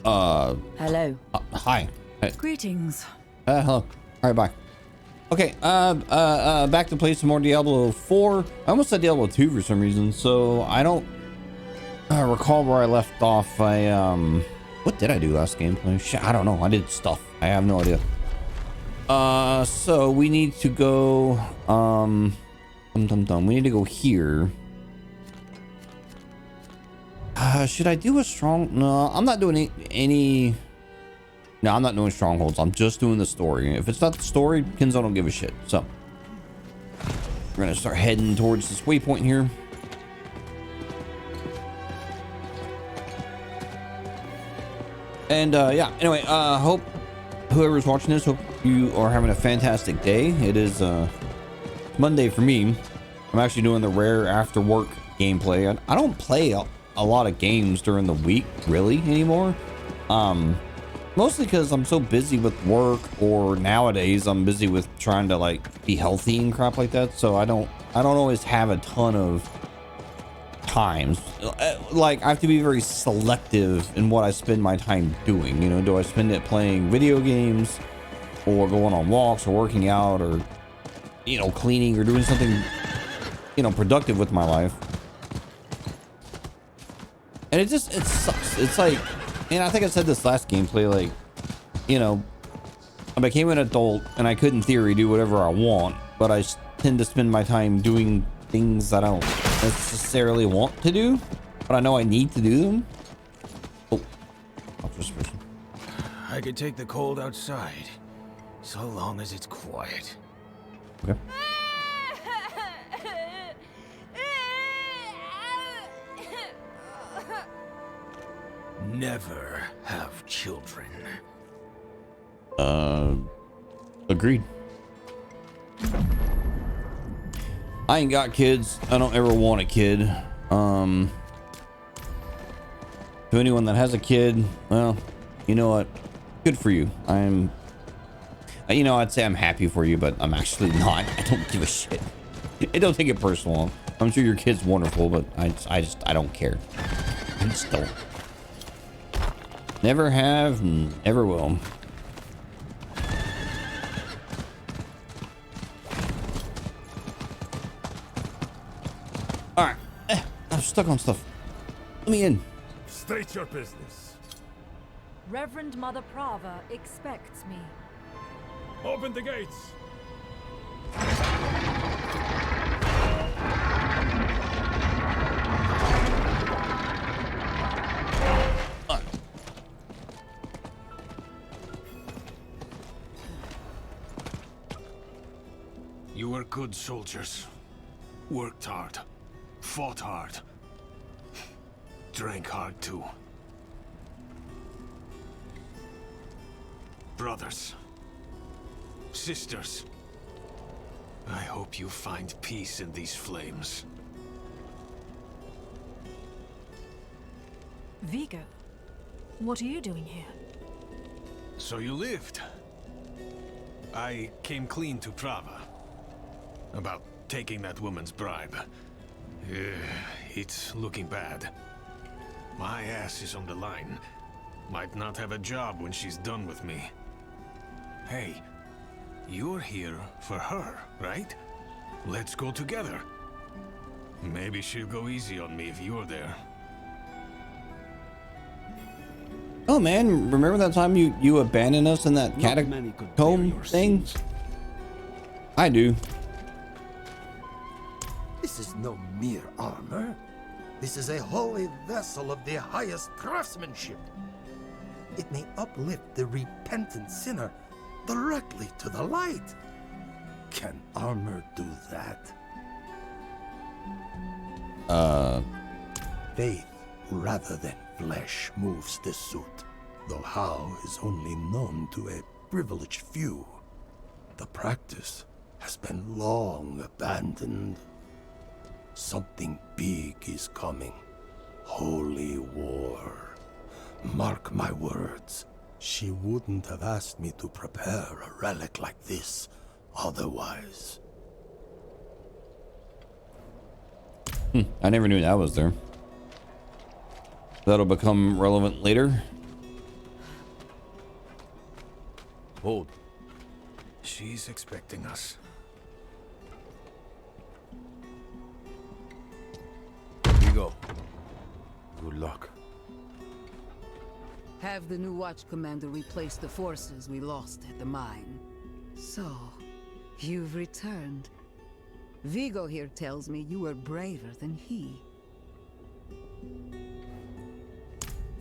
Hello. Hi. Hey. Greetings. Hello. All right, bye. Okay, back to play some more Diablo 4. I almost said Diablo 2 for some reason, so I don't recall where I left off. What did I do last gameplay? Shit, I don't know. I did stuff. I have no idea. So we need to go, we need to go here. Should I do a strong? No, I'm not doing any. No, I'm not doing strongholds. I'm just doing the story. If it's not the story, Kenzo don't give a shit. So we're gonna start heading towards this waypoint here. And yeah, anyway, hope whoever's watching this, hope you are having a fantastic day. It is Monday for me. I'm actually doing the rare after work gameplay. I don't play a lot of games during the week really anymore. Mostly because I'm so busy with work, or nowadays I'm busy with trying to like be healthy and crap like that. So I don't always have a ton of times. Like I have to be very selective in what I spend my time doing. You know, do I spend it playing video games, or going on walks, or working out, or you know, cleaning, or doing something, you know, productive with my life. And it sucks. It's like, and I think I said this last gameplay, like, you know, I became an adult and I could in theory do whatever I want, but I tend to spend my time doing things that I don't necessarily want to do, but I know I need to do them. Oh, first person. I could take the cold outside, so long as it's quiet. Okay. Never have children. Agreed. I ain't got kids. I don't ever want a kid. To anyone that has a kid, well, you know what? Good for you. You know, I'd say I'm happy for you, but I'm actually not. I don't give a shit. Don't take it personal. I'm sure your kid's wonderful, but I don't care. I just don't. Never have, never will. All right, I'm stuck on stuff. Let me in. State your business. Reverend Mother Prava expects me. Open the gates. You were good soldiers. Worked hard. Fought hard. Drank hard too. Brothers. Sisters. I hope you find peace in these flames. Vigo, what are you doing here? So you lived. I came clean to Prava. About taking that woman's bribe. It's looking bad. My ass is on the line. Might not have a job when she's done with me. Hey, you're here for her, right? Let's go together. Maybe she'll go easy on me if you're there. Oh man, remember that time you abandoned us in that catacomb thing? I do. This is no mere armor. This is a holy vessel of the highest craftsmanship. It may uplift the repentant sinner directly to the light. Can armor do that? Faith rather than flesh moves this suit, though how is only known to a privileged few. The practice has been long abandoned. Something big is coming. Holy war. Mark my words. She wouldn't have asked me to prepare a relic like this otherwise. I never knew that was there. That'll become relevant later. Hold. She's expecting us. Here you go. Good luck. Have the new watch commander replace the forces we lost at the mine. So, you've returned. Vigo here tells me you were braver than he.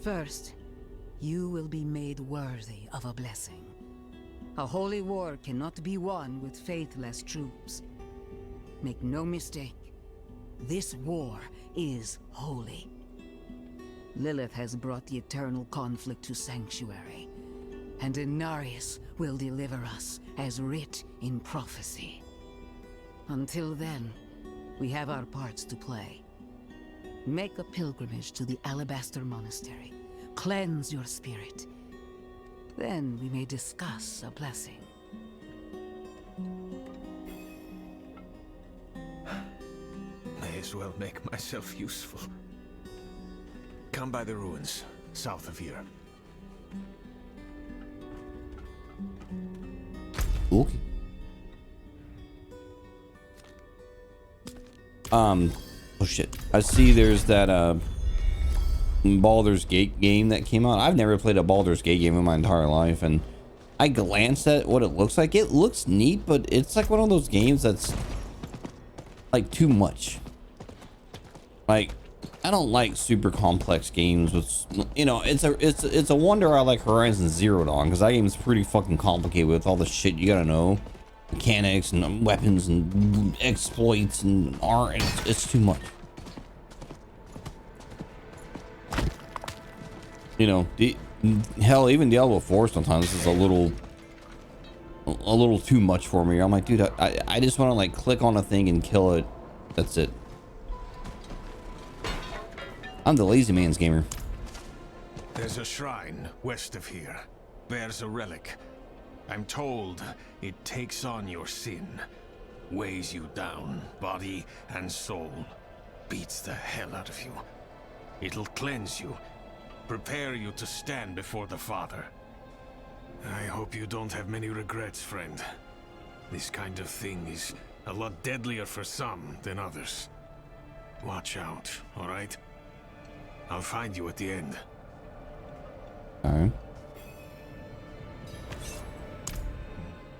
First, you will be made worthy of a blessing. A holy war cannot be won with faithless troops. Make no mistake, this war is holy. Lilith has brought the eternal conflict to Sanctuary, and Inarius will deliver us as writ in prophecy. Until then, we have our parts to play. Make a pilgrimage to the Alabaster Monastery. Cleanse your spirit. Then we may discuss a blessing. May as well make myself useful. Come by the ruins, south of here. Okay. Oh shit. I see there's that Baldur's Gate game that came out. I've never played a Baldur's Gate game in my entire life, and I glanced at what it looks like. It looks neat, but it's like one of those games that's like too much. Like, I don't like super complex games with, you know, it's a wonder I like Horizon Zero Dawn, because that game's pretty fucking complicated with all the shit you gotta know, mechanics and weapons and exploits and art, and it's too much. You know, hell, even Diablo 4 sometimes is a little too much for me. I'm like, dude, I just want to like click on a thing and kill it. That's it. I'm the lazy man's gamer. There's a shrine west of here. Bears a relic. I'm told it takes on your sin. Weighs you down, body and soul. Beats the hell out of you. It'll cleanse you. Prepare you to stand before the Father. I hope you don't have many regrets, friend. This kind of thing is a lot deadlier for some than others. Watch out, all right? I'll find you at the end. All right.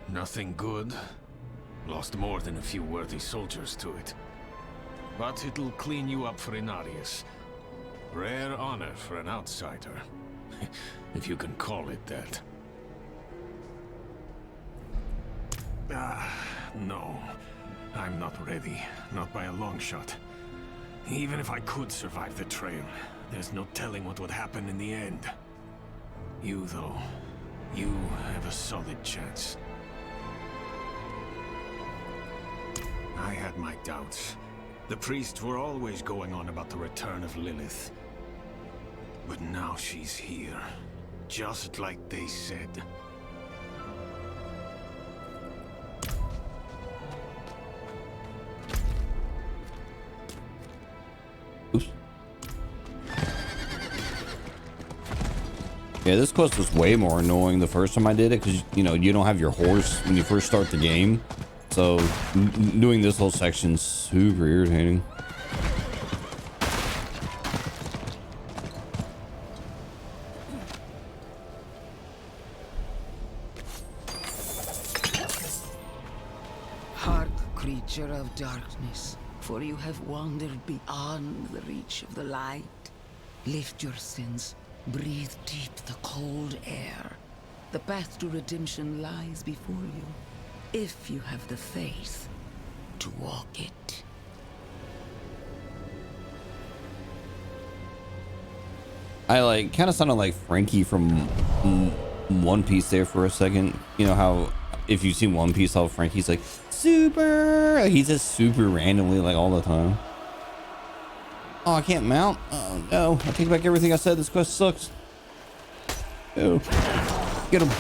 Nothing good. Lost more than a few worthy soldiers to it. But it'll clean you up for Inarius. Rare honor for an outsider. If you can call it that. No. I'm not ready. Not by a long shot. Even if I could survive the trail, there's no telling what would happen in the end. You, though, you have a solid chance. I had my doubts. The priests were always going on about the return of Lilith. But now she's here, just like they said. Oops. Yeah, this quest was way more annoying the first time I did it, because, you know, you don't have your horse when you first start the game. So, doing this whole section's super irritating. Hark, creature of darkness, for you have wandered beyond the reach of the light. Lift your sins, breathe deep the cold air. The path to redemption lies before you, if you have the faith to walk it. I like kind of sounded like Frankie from One Piece there for a second. You know how if you've seen One Piece, how Frankie's like super, like, he's just super randomly like all the time. Oh, I can't mount. Oh no, I take back everything I said. This quest sucks. Oh, get him.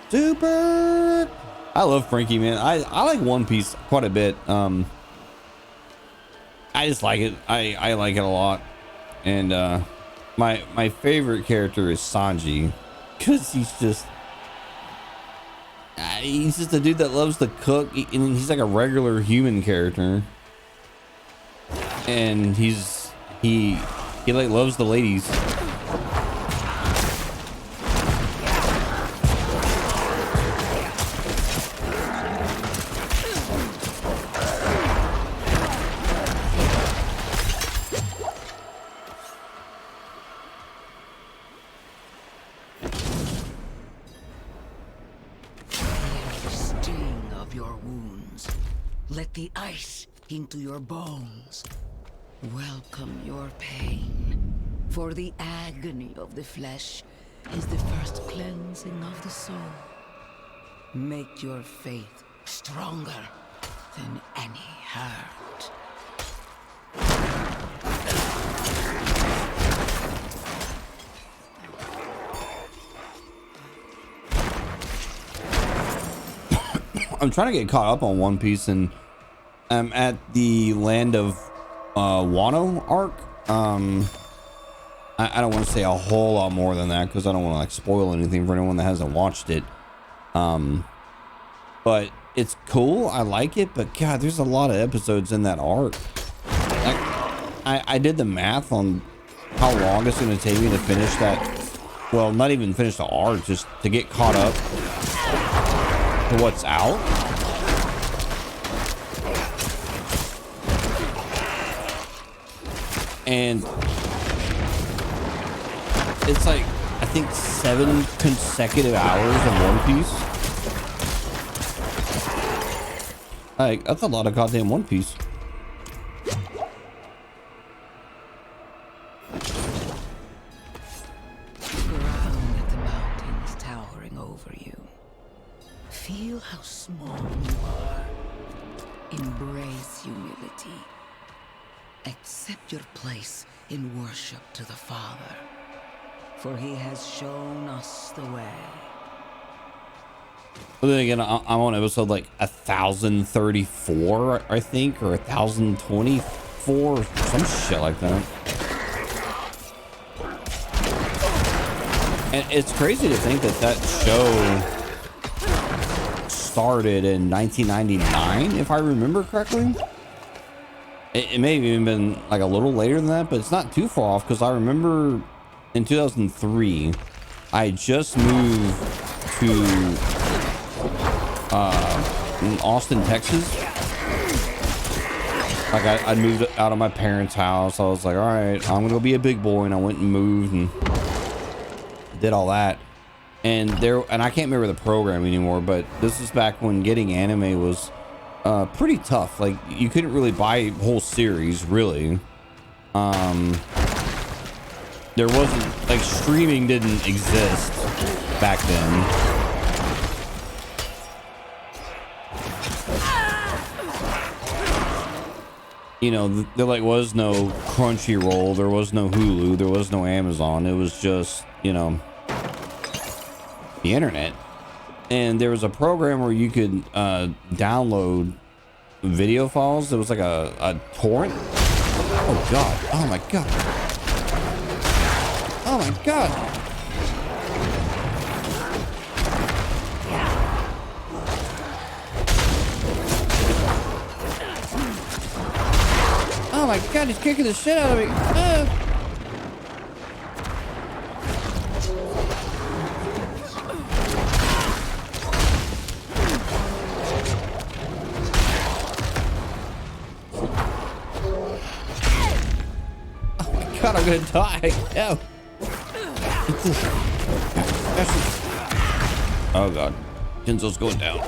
Super. I love Frankie, man. I like One Piece quite a bit. I just like it. I like it a lot. And my favorite character is Sanji, because he's just a dude that loves to cook, and he's like a regular human character. And he like loves the ladies. Let the ice into your bones. Welcome your pain. For the agony of the flesh is the first cleansing of the soul. Make your faith stronger than any hurt. I'm trying to get caught up on One Piece, and I'm at the Land of Wano arc. I don't want to say a whole lot more than that because I don't want to like spoil anything for anyone that hasn't watched it. But it's cool. I like it, but God, there's a lot of episodes in that arc. Like, I did the math on how long it's going to take me to finish that. Well, not even finish the arc, just to get caught up to what's out. And it's like, I think 7 consecutive hours of One Piece. Like, that's a lot of goddamn One Piece. Ground at the mountains towering over you. Feel how small you are. Embrace humility. Accept your place in worship to the Father, for he has shown us the way. But then again, I'm on episode like 1034, I think, or 1024, some shit like that. And it's crazy to think that that show started in 1999, if I remember correctly. It may have even been like a little later than that, but it's not too far off, because I remember in 2003, I just moved to in Austin, Texas. Like I moved out of my parents' house. I was like, all right, I'm gonna go be a big boy, and I went and moved and did all that. And I can't remember the program anymore, but this is back when getting anime was pretty tough. Like, you couldn't really buy a whole series, really. There wasn't, like, streaming didn't exist back then. You know, there like was no Crunchyroll, there was no Hulu, there was no Amazon. It was just, you know, the internet. And there was a program where you could download video files. There was like a torrent. Oh god. Oh my god. Oh my god. Oh my god, he's kicking the shit out of me. God, I'm gonna die. No. Oh god. Kenzo's going down.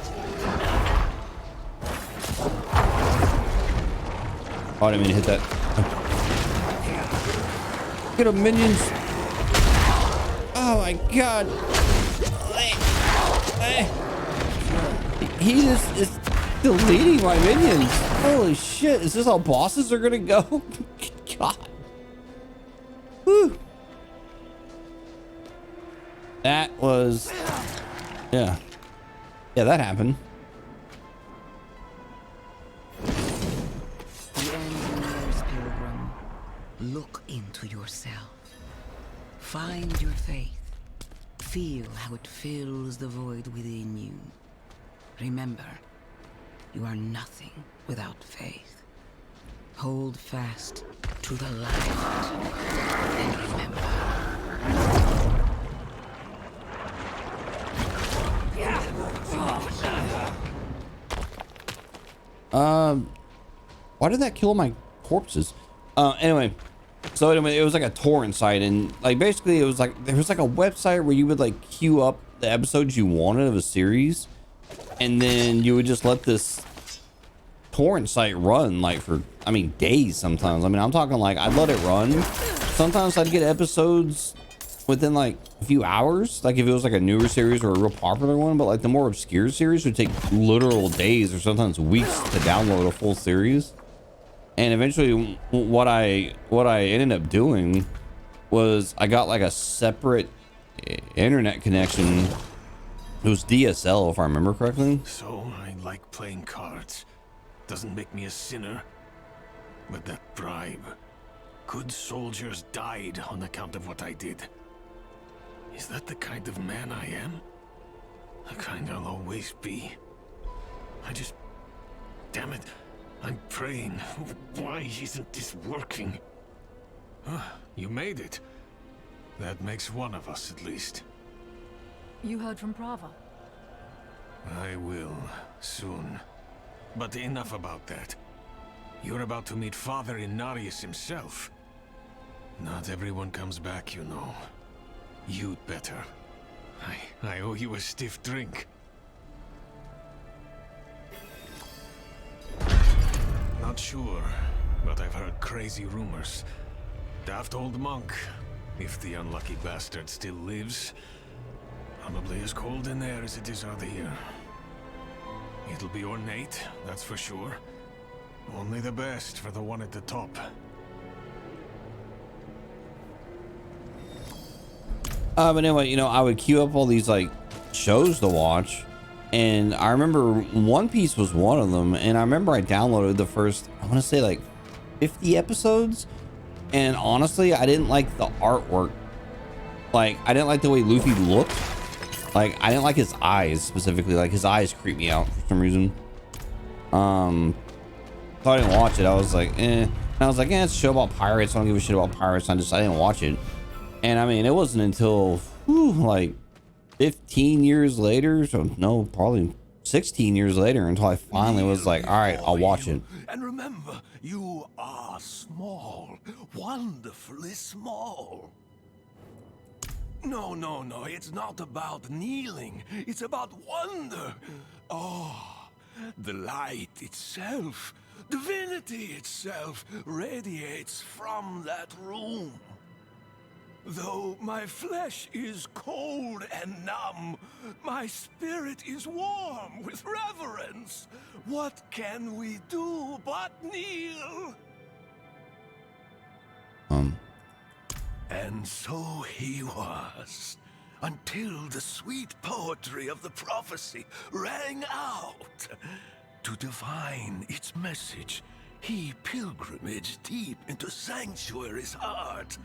Oh, I didn't mean to hit that. Get him, minions. Oh my god. He just is deleting my minions. Holy shit. Is this how bosses are gonna go? God. Whew. That was, yeah, that happened. to yourself. Find your faith. Feel how it fills the void within you. Remember, you are nothing without faith. Hold fast to the light. And remember. Why did that kill my corpses? Anyway, it was like a torrent site, and like basically it was like there was like a website where you would like queue up the episodes you wanted of a series, and then you would just let this torrent site run like for days sometimes. I'm talking like I'd let it run. Sometimes I'd get episodes within like a few hours, like if it was like a newer series or a real popular one, but like the more obscure series would take literal days or sometimes weeks to download a full series. And eventually what I ended up doing was I got like a separate internet connection. It was DSL, if I remember correctly. So I like playing cards. Doesn't make me a sinner. But that bribe. Good soldiers died on account of what I did. Is that the kind of man I am? The kind I'll always be. Damn it. I'm praying. Why isn't this working? You made it. That makes one of us at least. You heard from Prava. I will, soon. But enough about that. You're about to meet Father Inarius himself. Not everyone comes back, you know. You'd better. I owe you a stiff drink. Not sure, but I've heard crazy rumors. Daft old monk, if the unlucky bastard still lives. Probably as cold in there as it is out here. It'll be ornate, that's for sure. Only the best for the one at the top. But anyway, I would queue up all these like shows to watch, and I remember One Piece was one of them, and I remember I downloaded the first, I want to say like 50 episodes, and honestly I didn't like the artwork. Like I didn't like the way Luffy looked. Like I didn't like his eyes specifically. Like his eyes creeped me out for some reason. So I didn't watch it. I was like, eh. And I was like, it's a show about pirates. I don't give a shit about pirates. I didn't watch it. And it wasn't until like 15 years later, so no, probably 16 years later, until I finally was like, all right, I'll watch it. And remember, you are small, wonderfully small. No, it's not about kneeling. It's about wonder. Oh, the light itself, divinity itself, radiates from that room. Though my flesh is cold and numb, my spirit is warm with reverence. What can we do but kneel? And so he was, until the sweet poetry of the prophecy rang out. To divine its message, he pilgrimaged deep into Sanctuary's heart.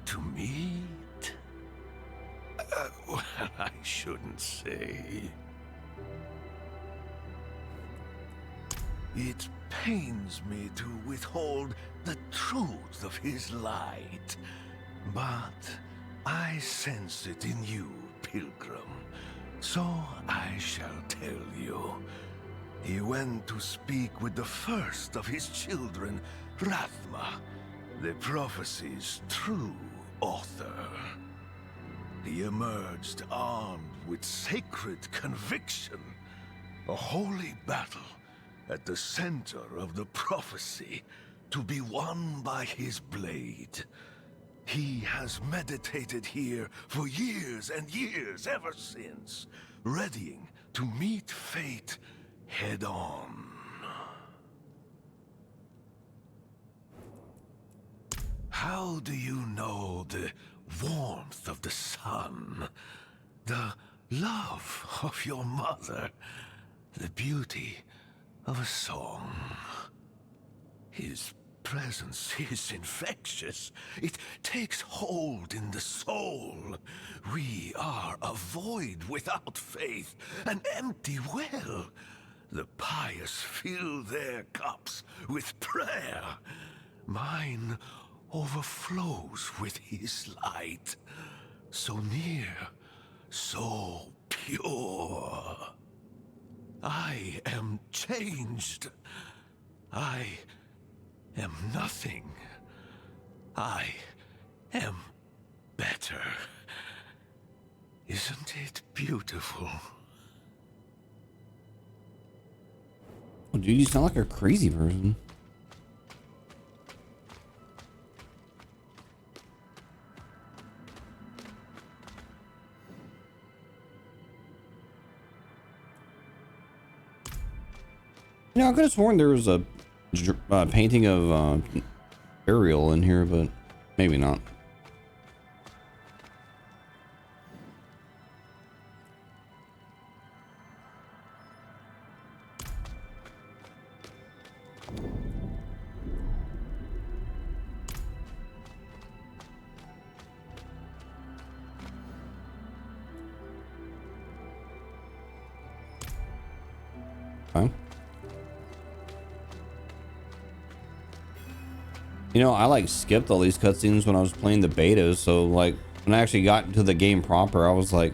To meet? Well, I shouldn't say. It pains me to withhold the truth of his light, but I sense it in you, pilgrim, so I shall tell you. He went to speak with the first of his children, Rathma, the prophecy's true author. He emerged armed with sacred conviction, a holy battle at the center of the prophecy, to be won by his blade. He has meditated here for years and years ever since, readying to meet fate head on. How do you know the warmth of the sun, the love of your mother, the beauty of a song? His presence is infectious. It takes hold in the soul. We are a void without faith, an empty well. The pious fill their cups with prayer. Mine overflows with his light. So near, so pure. I am changed. I am nothing. I am better. Isn't it beautiful? Oh, dude, you sound like a crazy person. You know, I could have sworn there was a painting of Ariel in here, but maybe not. Okay. You know, I like skipped all these cutscenes when I was playing the beta, so like when I actually got into the game proper, I was like,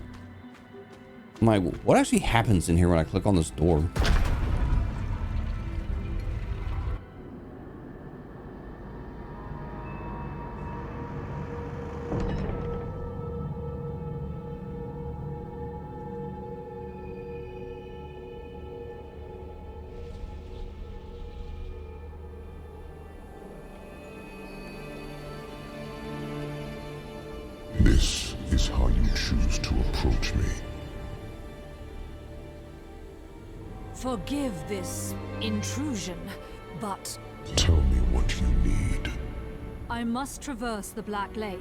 what actually happens in here when I click on this door? This is how you choose to approach me. Forgive this intrusion, but Tell me what you need. I must traverse the Black Lake,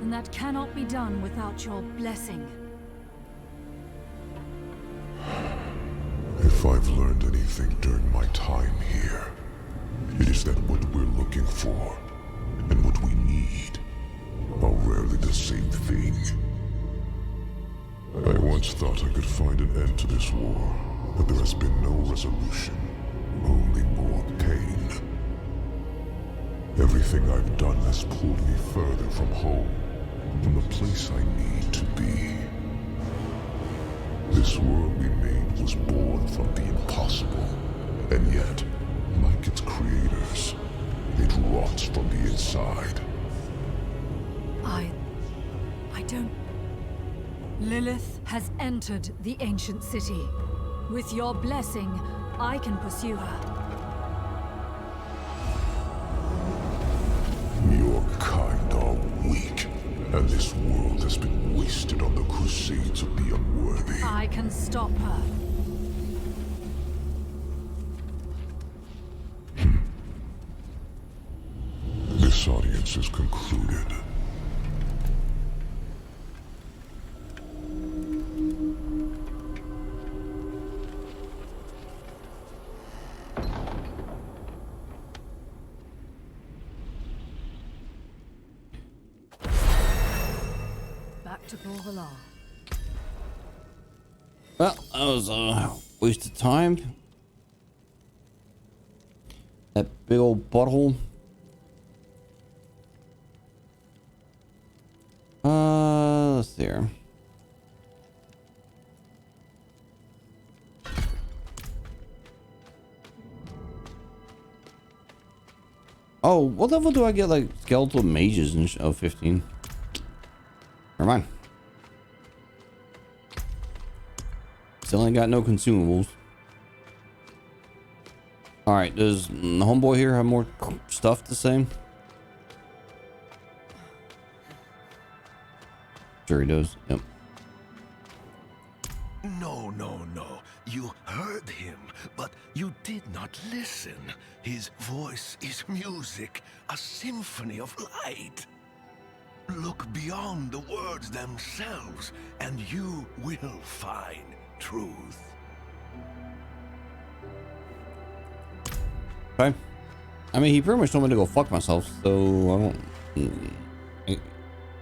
and that cannot be done without your blessing. If I've learned anything during my time here, it is that what we're looking for and what we need are rarely the same thing. I once thought I could find an end to this war, but there has been no resolution, only more pain. Everything I've done has pulled me further from home, from the place I need to be. This world we made was born from the impossible, and yet, like its creators, it rots from the inside. I don't... Lilith has entered the ancient city. With your blessing, I can pursue her. Your kind are weak, and this world has been wasted on the crusades of the unworthy. I can stop her. This audience is concluded. Back to Borvala. Well, that was a waste of time. That big old butthole. Let's see here. Oh, what level do I get like skeletal mages in 15? Never mind. Still ain't got no consumables. Alright, does the homeboy here have more stuff to say? Sure he does, yep. No, no, no. You heard him, but you did not listen. His voice is music, a symphony of light. Look beyond the words themselves, and you will find truth. Okay. I mean, he pretty much told me to go fuck myself, so I don't...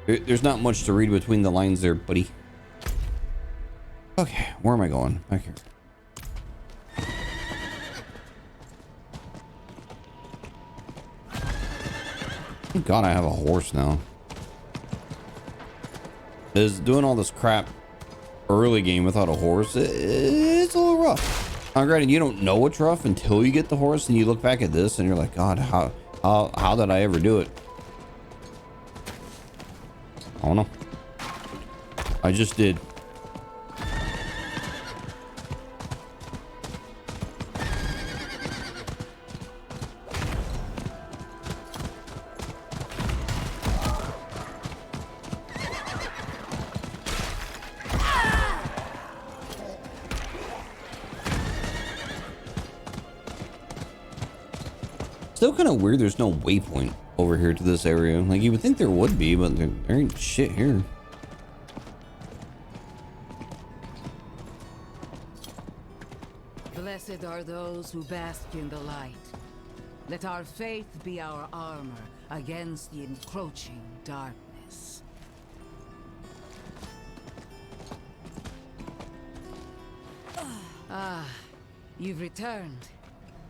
There's not much to read between the lines there, buddy. Okay, where am I going? Back here. Thank God I have a horse now. Is doing all this crap early game without a horse, it's a little rough. Now, granted, you don't know it's rough until you get the horse and you look back at this and you're like, God, how did I ever do it? I don't know. I just did. Still kind of weird there's no waypoint over here to this area. Like, you would think there would be, but there ain't shit here. Blessed are those who bask in the light. Let our faith be our armor against the encroaching darkness. Ah, you've returned.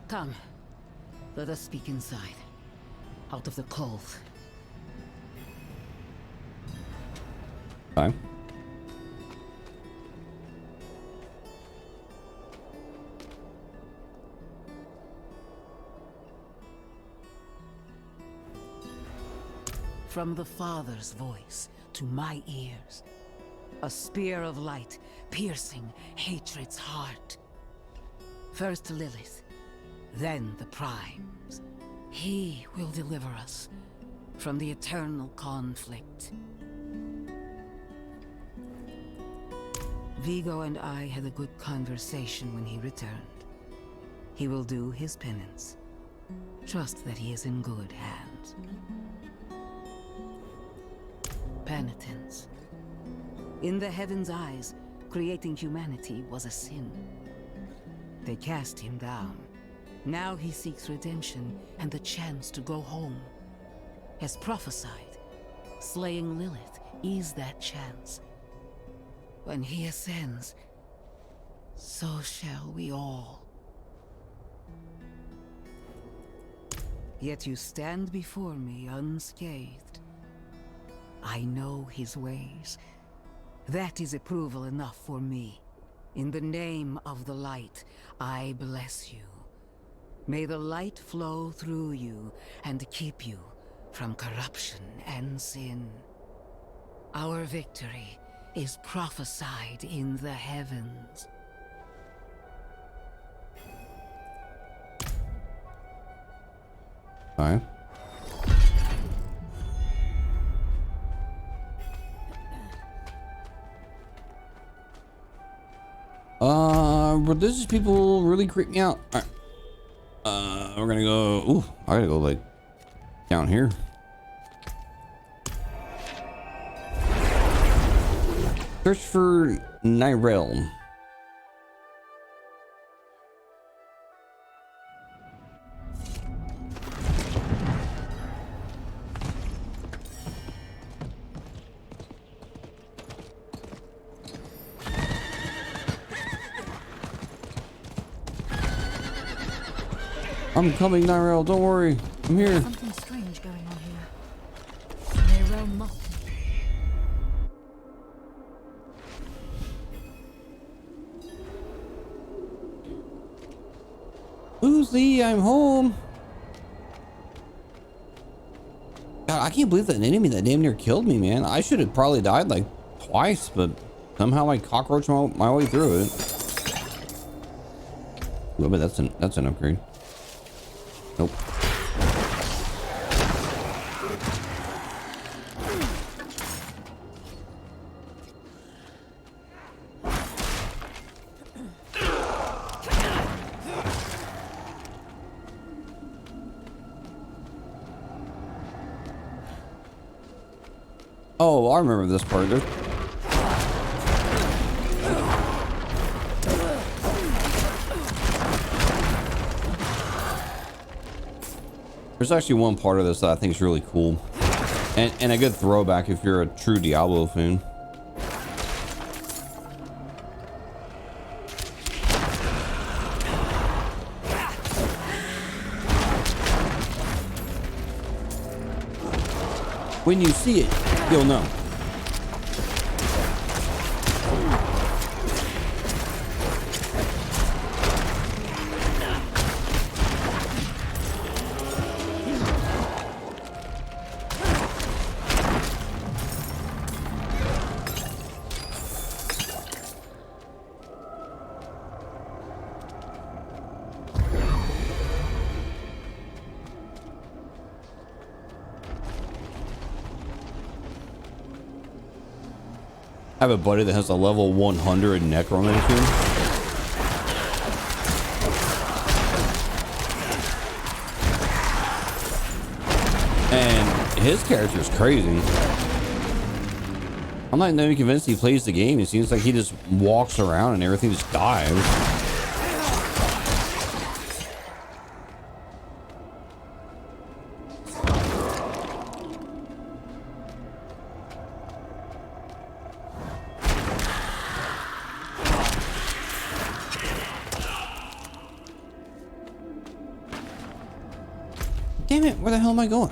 Come, let us speak inside, out of the cold. Fine. From the Father's voice to my ears, a spear of light piercing hatred's heart. First Lilith, then the Primes. He will deliver us from the eternal conflict. Vigo and I had a good conversation when he returned. He will do his penance. Trust that he is in good hands. Penitence. In the heaven's eyes, creating humanity was a sin. They cast him down. Now he seeks redemption and the chance to go home. As prophesied, slaying Lilith is that chance. When he ascends, so shall we all. Yet you stand before me unscathed. I know his ways. That is approval enough for me. In the name of the light, I bless you. May the light flow through you and keep you from corruption and sin. Our victory is prophesied in the heavens. Fine. Religious people really creep me out. All right. We're gonna go. Ooh, I gotta go like down here. Search for Nyrel. I'm coming, Nyrel. Don't worry. I'm here. Something strange going on here. Nyrel mocked me. Lucy, I'm home. God, I can't believe that an enemy that damn near killed me, man. I should have probably died like twice, but somehow I cockroached my way through it. Ooh, but that's an upgrade. Nope. Oh, I remember this part. There's actually one part of this that I think is really cool. And a good throwback if you're a true Diablo fan. When you see it, you'll know. I have a buddy that has a level 100 necromancer. And his character is crazy. I'm not even convinced he plays the game. It seems like he just walks around and everything just dies. Damn it, where the hell am I going?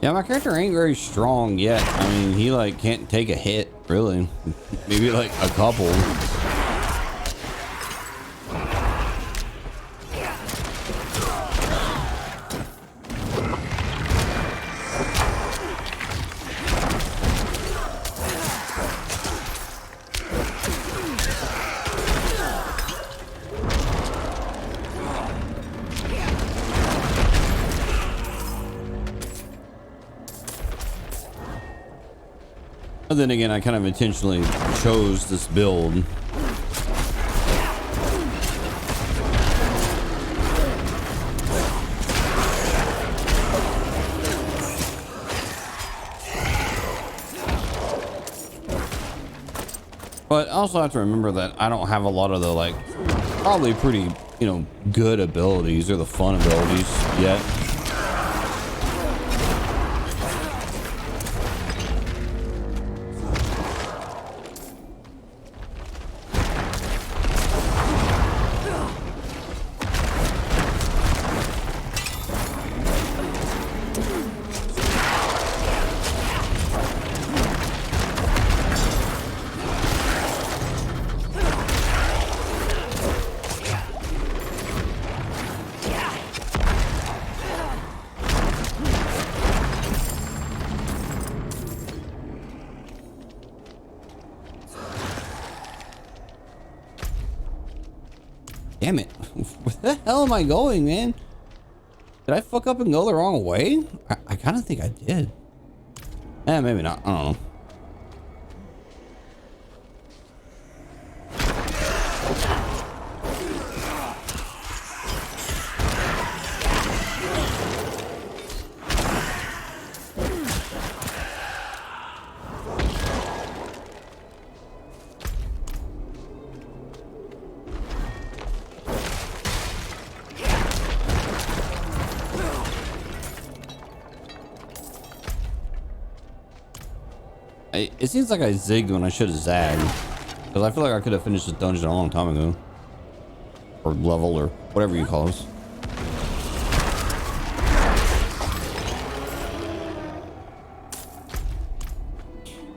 Yeah, my character ain't very strong yet. I mean, he like can't take a hit, really. Maybe like a couple. But then again, I kind of intentionally chose this build. But I also have to remember that I don't have a lot of the like probably pretty, you know, good abilities or the fun abilities yet. Damn it. Where the hell am I going, man? Did I fuck up and go the wrong way? I kind of think I did. Eh, maybe not. I don't know. It seems like I zigged when I should have zagged. Because I feel like I could have finished this dungeon a long time ago. Or level, or whatever you call this.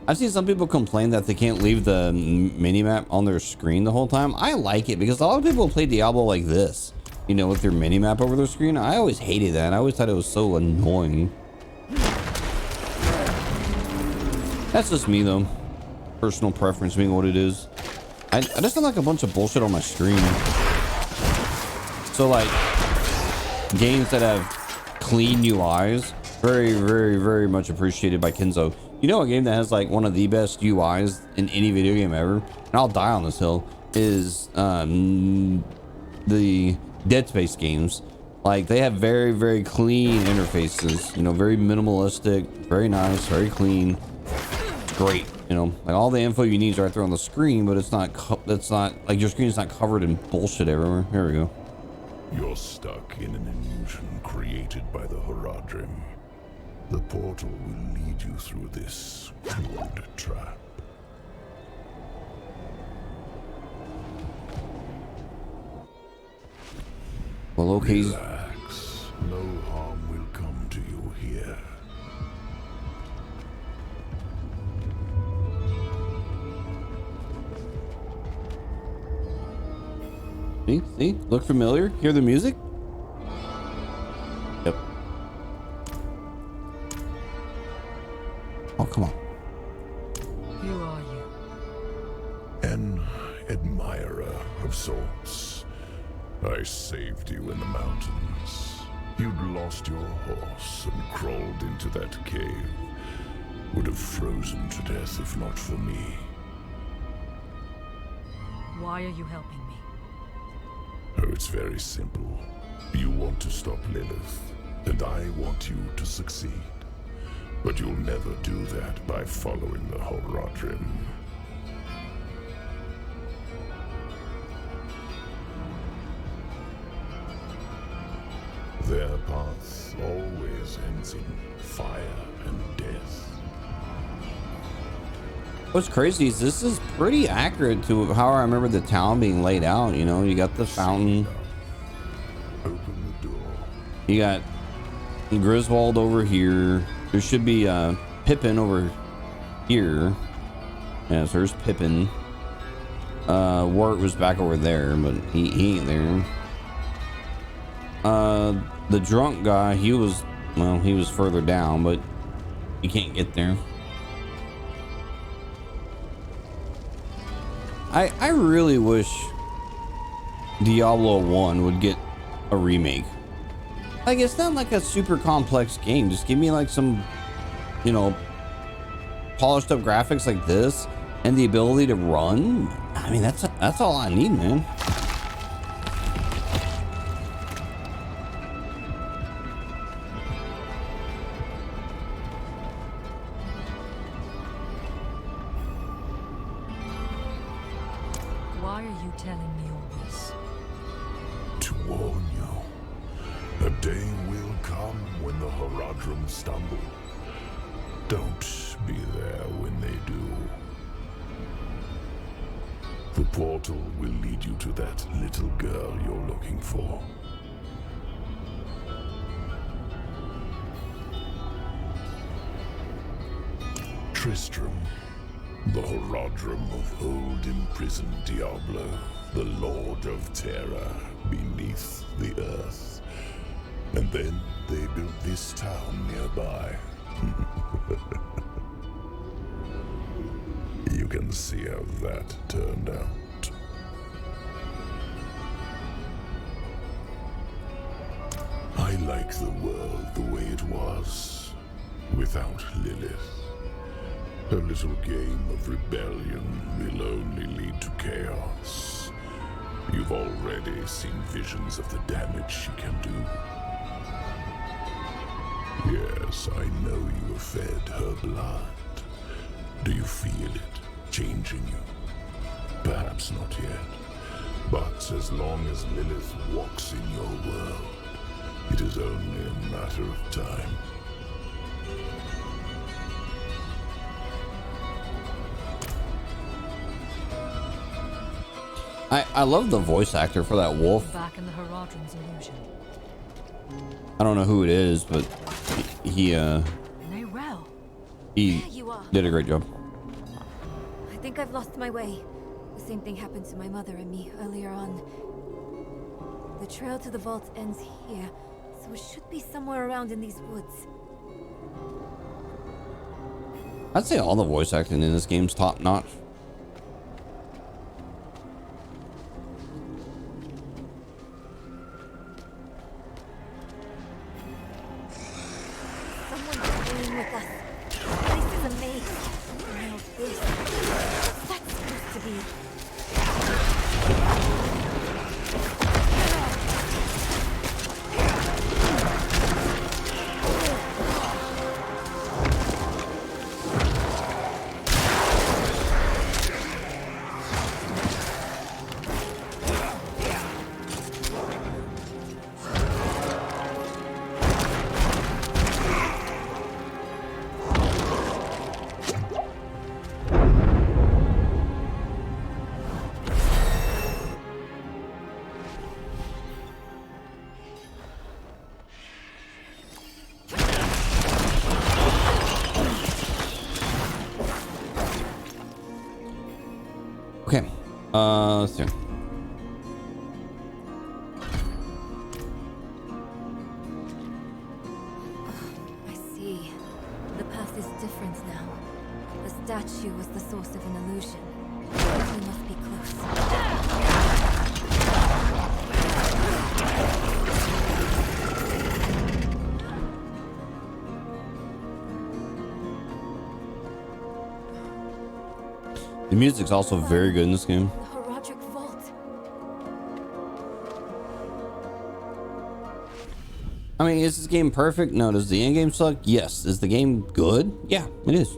I've seen some people complain that they can't leave the minimap on their screen the whole time. I like it because a lot of people play Diablo like this. You know, with their minimap over their screen. I always hated that. I always thought it was so annoying. That's just me though. Personal preference being what it is. I just don't like a bunch of bullshit on my screen. So like games that have clean UIs, very much appreciated by Kenzo. You know, a game that has like one of the best UIs in any video game ever, and I'll die on this hill, is the Dead Space games. Like they have very clean interfaces, you know, very minimalistic, very nice, very clean. It's great, you know, like all the info you need is right there on the screen, but it's not like your screen is not covered in bullshit everywhere. Here we go. You're stuck in an illusion created by the Horadrim. The portal will lead you through this crude trap. Well, okay. Relax. No harm will come to you here. See? Look familiar? Hear the music? Yep. Oh, come on. Who are you? An admirer of sorts. I saved you in the mountains. You'd lost your horse and crawled into that cave. Would have frozen to death if not for me. Why are you helping me? Oh, it's very simple. You want to stop Lilith, and I want you to succeed. But you'll never do that by following the Horadrim. Their path always ends in fire and death. What's crazy is this is pretty accurate to how I remember the town being laid out. You know, you got the fountain. Open the door. You got Griswold over here. There should be Pippin over here. Yeah, so there's Pippin. Wart was back over there, but he ain't there. The drunk guy, he was further down, but you can't get there. I really wish Diablo 1 would get a remake. Like, it's not like a super complex game. Just give me like some, you know, polished up graphics like this and the ability to run. I mean, that's all I need, man. Why are you telling me all this? To warn you, a day will come when the Horadrim stumble. Don't be there when they do. The portal will lead you to that little girl you're looking for. Tristram, the Horadrim of old imprisoned Diablo, the Lord of Terror beneath the earth. And then they built this town nearby. You can see how that turned out. I like the world the way it was, without Lilith. A little game of rebellion will only lead to chaos. You've already seen visions of the damage she can do. Yes, I know you have fed her blood. Do you feel it changing you? Perhaps not yet. But as long as Lilith walks in your world, it is only a matter of time. I love the voice actor for that wolf. Back in the Horadrim's illusion. I don't know who it is, but he Narelle. he There you are. did a great job. I think I've lost my way. The same thing happened to my mother and me earlier on. The trail to the vault ends here, so it should be somewhere around in these woods. I'd say all the voice acting in this game's top notch. Someone's playing with us. This is a maze. Now this. What's that supposed to be? Okay. Let's see. I see. The path is different now. The statue was the source of an illusion. We must be close. The music's also very good in this game. The Horadric Vault. I mean, is this game perfect? No. Does the end game suck? Yes. Is the game good? Yeah, it is.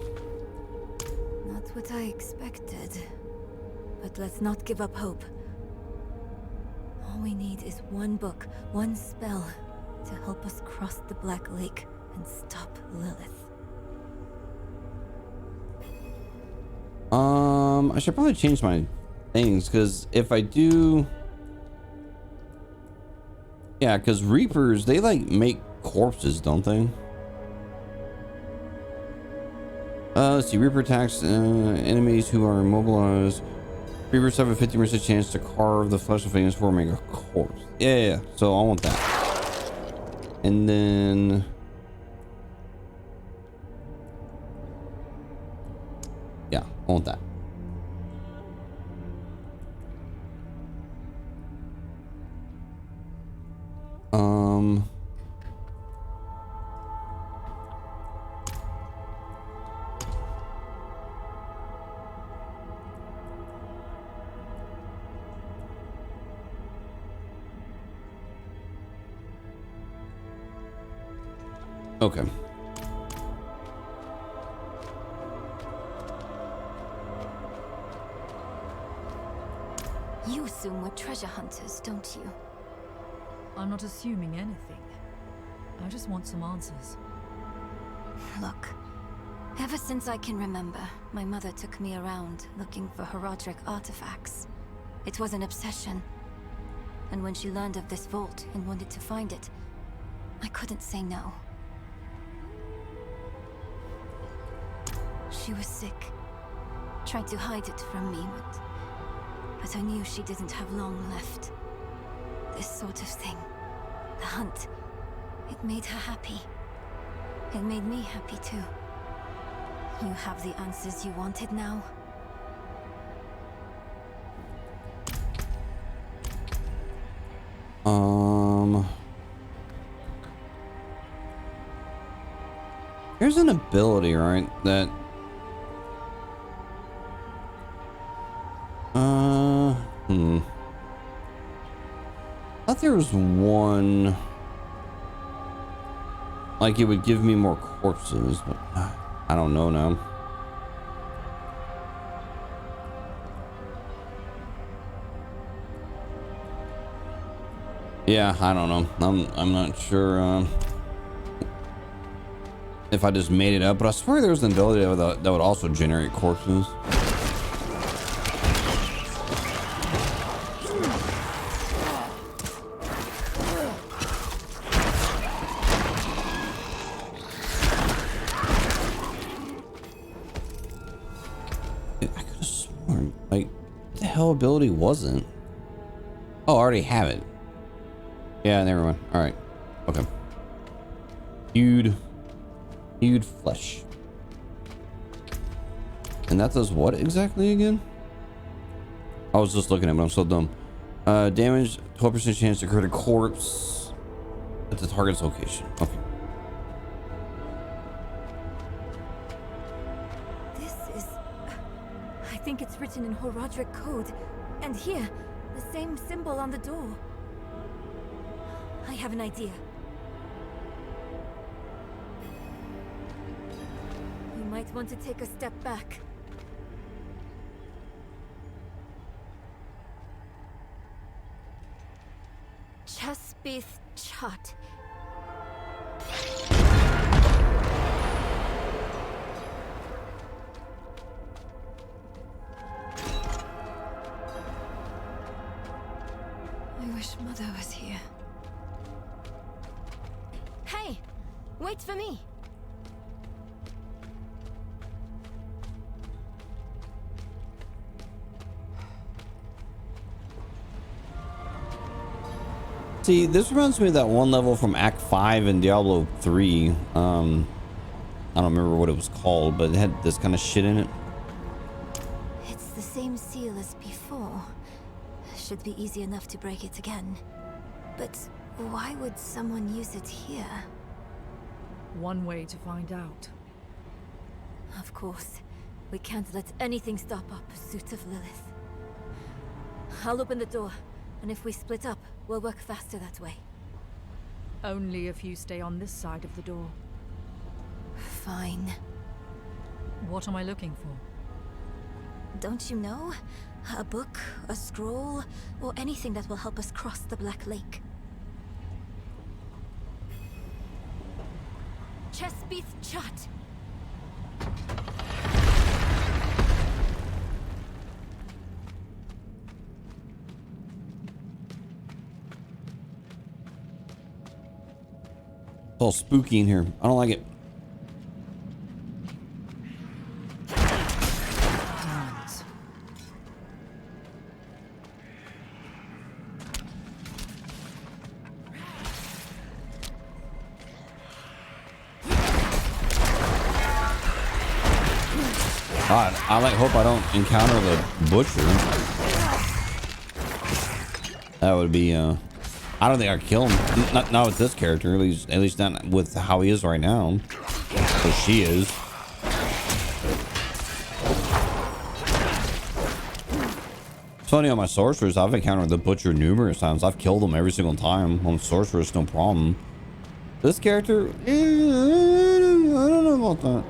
Not what I expected. But let's not give up hope. All we need is one book, one spell, to help us cross the Black Lake and stop Lilith. I should probably change my things, because if I do, yeah, because Reapers, they like make corpses, don't they? Let's see. Reaper attacks enemies who are immobilized. Reapers have a 50% chance to carve the flesh of things forming a corpse. Yeah. So I want that. And then yeah, I want that. Okay. You assume we're treasure hunters, don't you? I'm not assuming anything. I just want some answers. Look, ever since I can remember, my mother took me around looking for Horadric artifacts. It was an obsession. And when she learned of this vault and wanted to find it, I couldn't say no. She was sick. Tried to hide it from me, but I knew she didn't have long left. This sort of thing, the hunt, it made her happy. It made me happy too. You have the answers you wanted now? There's an ability, right, that I thought there was one, like it would give me more corpses, but I don't know now. Yeah, I don't know. I'm not sure if I just made it up, but I swear there was an ability that would also generate corpses. I could have sworn, like, what the hell ability wasn't? Oh, I already have it. Yeah, never mind. All right. Okay. Hewed flesh. And that does what exactly again? I was just looking at it, but I'm so dumb. Damage, 12% chance to crit a corpse at the target's location. Okay. This is... I think it's written in Horadric code. And here, the same symbol on the door. I have an idea. You might want to take a step back. Chespith Chut. I wish Mother was here. Hey! Wait for me! See, this reminds me of that one level from Act 5 in Diablo 3. I don't remember what it was called, but it had this kind of shit in it. It's the same seal as before. Should be easy enough to break it again. But why would someone use it here? One way to find out. Of course. We can't let anything stop our pursuit of Lilith. I'll open the door, and if we split up, we'll work faster that way. Only if you stay on this side of the door. Fine. What am I looking for? Don't you know? A book, a scroll, or anything that will help us cross the Black Lake. Chespith Chut! It's all spooky in here. I don't like it. God, I like hope I don't encounter the butcher. That would be I don't think I'd kill him. Not with this character, at least not with how he is right now. Or she is. It's funny on my sorcerers, I've encountered the butcher numerous times. I've killed them every single time. On sorcerers, no problem. This character, I don't know about that.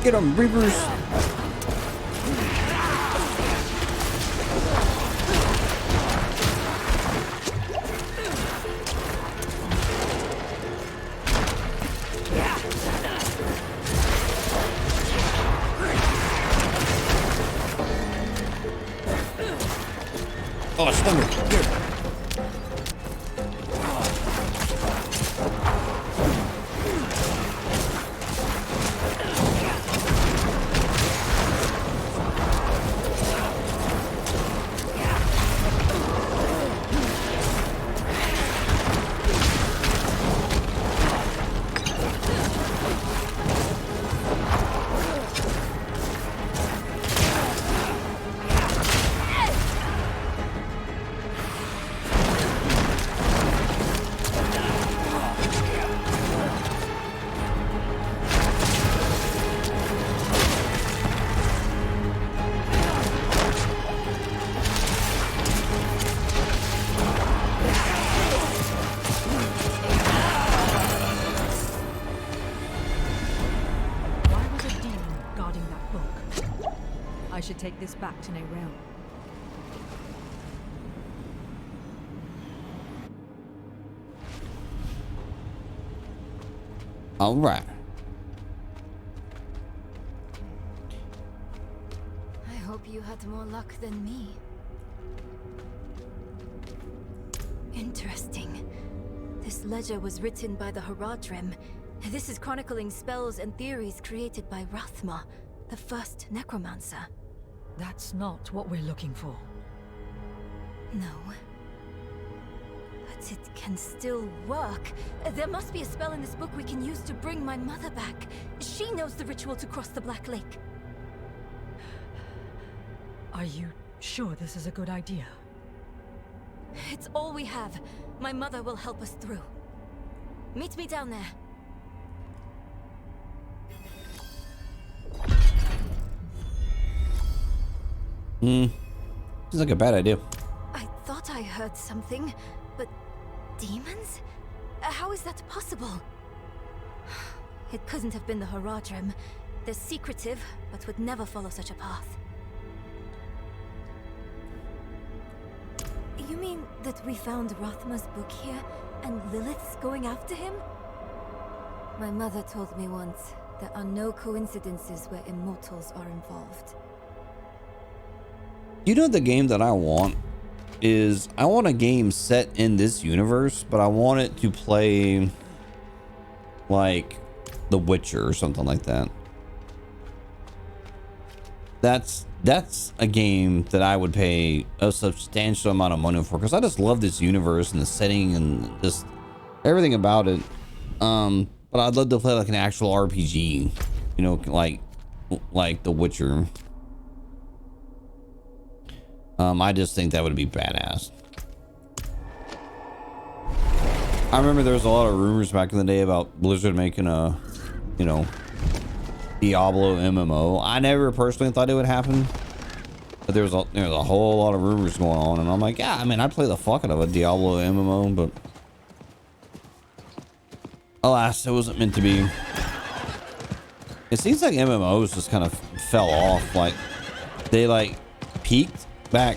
Get them, Reapers! Oh, it's thunder. Here. I should take this back to Neyrelle. All right. I hope you had more luck than me. Interesting. This ledger was written by the Haradrim. This is chronicling spells and theories created by Rathma, the first necromancer. That's not what we're looking for. No. But it can still work. There must be a spell in this book we can use to bring my mother back. She knows the ritual to cross the Black Lake. Are you sure this is a good idea? It's all we have. My mother will help us through. Meet me down there. Seems like a bad idea. I thought I heard something, but demons? How is that possible? It couldn't have been the Haradrim. They're secretive, but would never follow such a path. You mean that we found Rathma's book here, and Lilith's going after him? My mother told me once, there are no coincidences where immortals are involved. You know, the game that I want is, I want a game set in this universe, but I want it to play like The Witcher or something like that. That's a game that I would pay a substantial amount of money for, because I just love this universe and the setting and just everything about it. But I'd love to play like an actual RPG, you know, like The Witcher. I just think that would be badass. I remember there was a lot of rumors back in the day about Blizzard making a, you know, Diablo MMO. I never personally thought it would happen, but there was a whole lot of rumors going on, and I'm like, yeah, I mean, I'd play the fuck out of a Diablo MMO, but alas, it wasn't meant to be. It seems like MMOs just kind of fell off. Like, they like peaked back,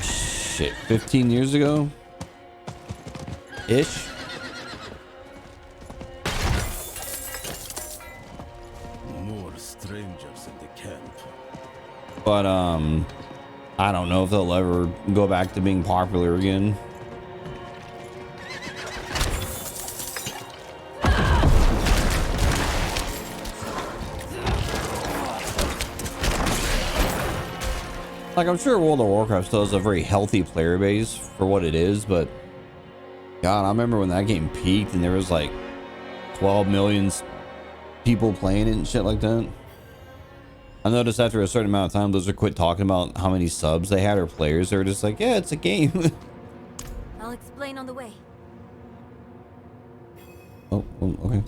shit, 15 years ago ish. More strangers in the camp. But I don't know if they'll ever go back to being popular again. Like, I'm sure World of Warcraft still has a very healthy player base for what it is, but God, I remember when that game peaked and there was like 12 million people playing it and shit like that. I noticed after a certain amount of time, Blizzard quit talking about how many subs they had or players. They were just like, yeah, it's a game. I'll explain on the way. Oh, okay.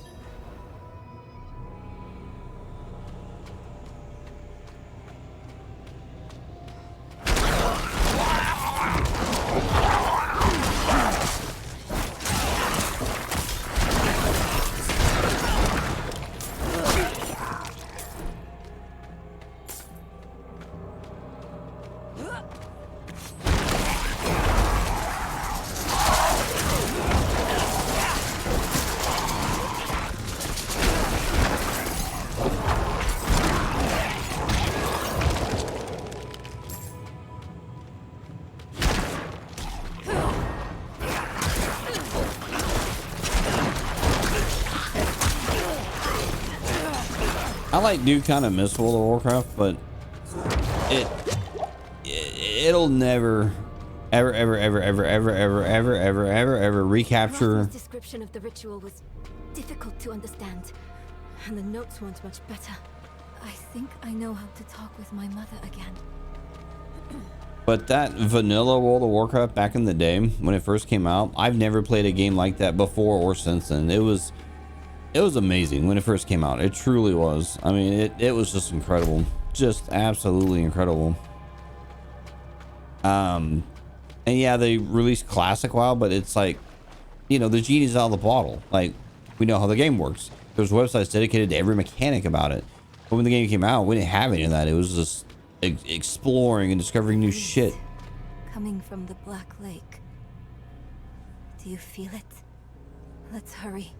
I do kind of miss World of Warcraft, but it'll never ever recapture. Rathma's description of the ritual was difficult to understand, and the notes weren't much better. I think I know how to talk with my mother again. But that vanilla World of Warcraft back in the day when it first came out, I've never played a game like that before or since then. It was amazing when it first came out. It truly was. I mean, it was just incredible. Just absolutely incredible. And yeah, they released Classic WoW, but it's like, you know, the genie's out of the bottle. Like, we know how the game works. There's websites dedicated to every mechanic about it. But when the game came out, we didn't have any of that. It was just exploring and discovering new shit. Coming from the Black Lake. Do you feel it? Let's hurry.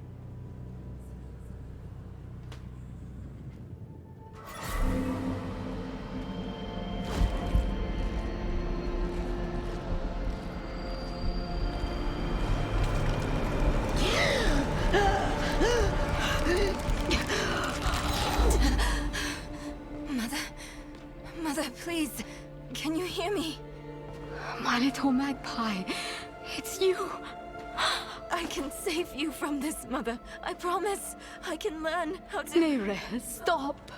Mother, please. Can you hear me? My little magpie, it's you. I can save you from this, Mother. I promise. I can learn how to... Neyrelle, stop.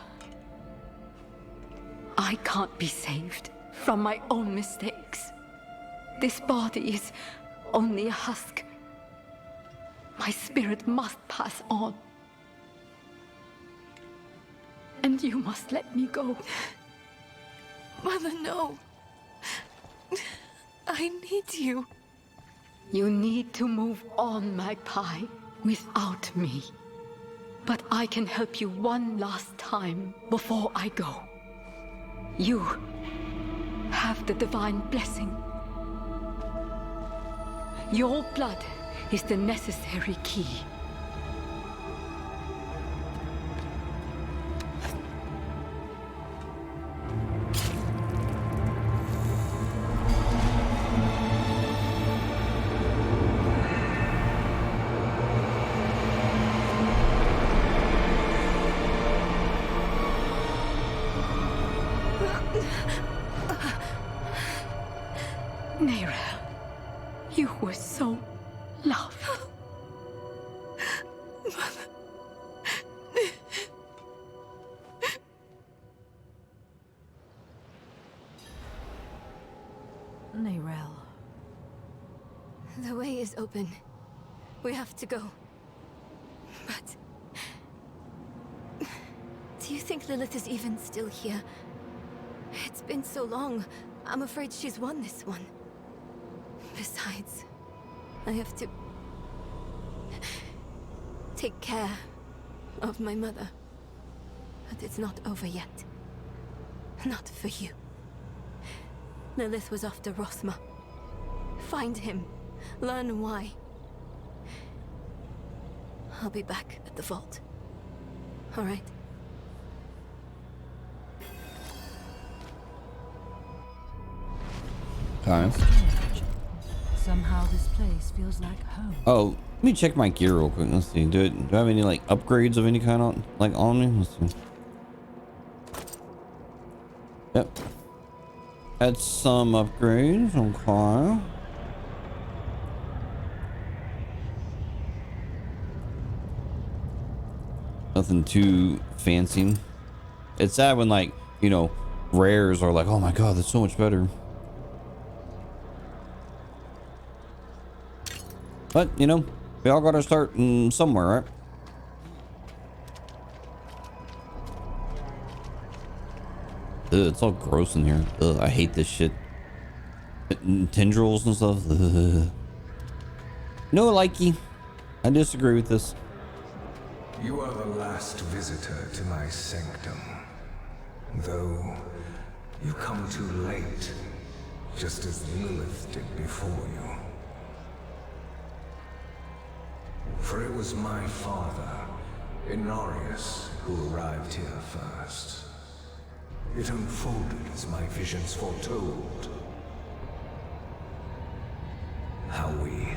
I can't be saved from my own mistakes. This body is only a husk. My spirit must pass on. And you must let me go. Mother, no. I need you. You need to move on, Magpie, without me. But I can help you one last time before I go. You have the divine blessing. Your blood is the necessary key. Neyrelle, you were so loved. Neyrelle. The way is open. We have to go. But... do you think Lilith is even still here? It's been so long. I'm afraid she's won this one. Besides, I have to... take care of my mother. But it's not over yet. Not for you. Lilith was after Rothma. Find him. Learn why. I'll be back at the vault. All right? Okay. Somehow this place feels like home. Oh, let me check my gear real quick. Let's see. Do I have any like upgrades of any kind on me? Let's see. Yep. Had some upgrades. Okay. Nothing too fancy. It's sad when like, you know, rares are like, oh my god, that's so much better. But, you know, we all gotta start somewhere, right? Ugh, it's all gross in here. Ugh, I hate this shit. Tendrils and stuff. Ugh. No likey. I disagree with this. You are the last visitor to my sanctum. Though, you come too late, just as Lilith did before you. For it was my father, Inarius, who arrived here first. It unfolded as my visions foretold. How we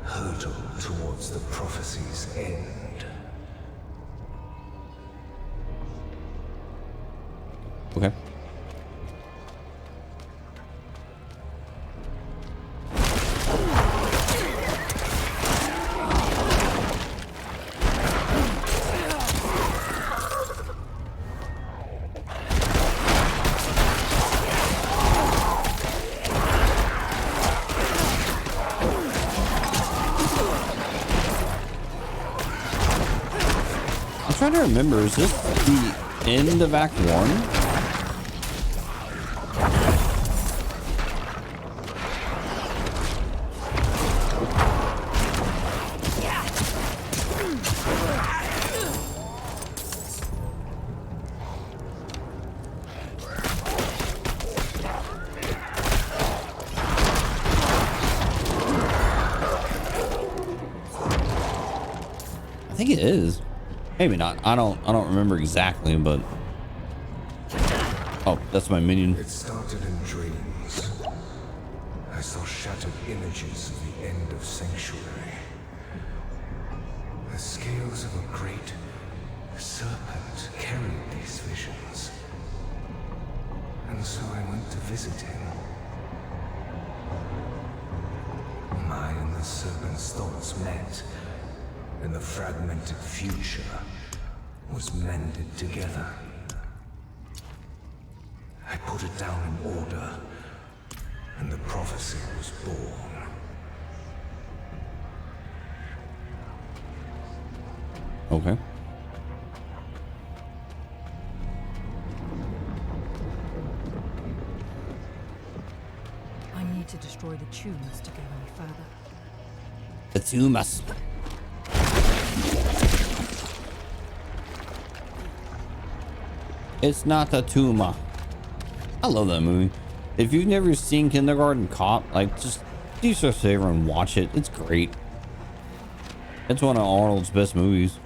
hurtle towards the prophecy's end. Okay. I'm trying to remember, is this the end of Act 1? I think it is. Maybe not. I don't remember exactly, but oh, that's my minion. It started in dreams. I saw shattered images of the end of Sanctuary. The scales of a great serpent carried these visions. visiting. Mine and the Serpent's thoughts met, and the fragmented future was mended together. I put it down in order, and the prophecy was born. Okay. I need to destroy the tumors to go any further. The tumors. It's not a tumor. I love that movie. If you've never seen Kindergarten Cop, like, just do yourself a favor and watch it. It's great. It's one of Arnold's best movies.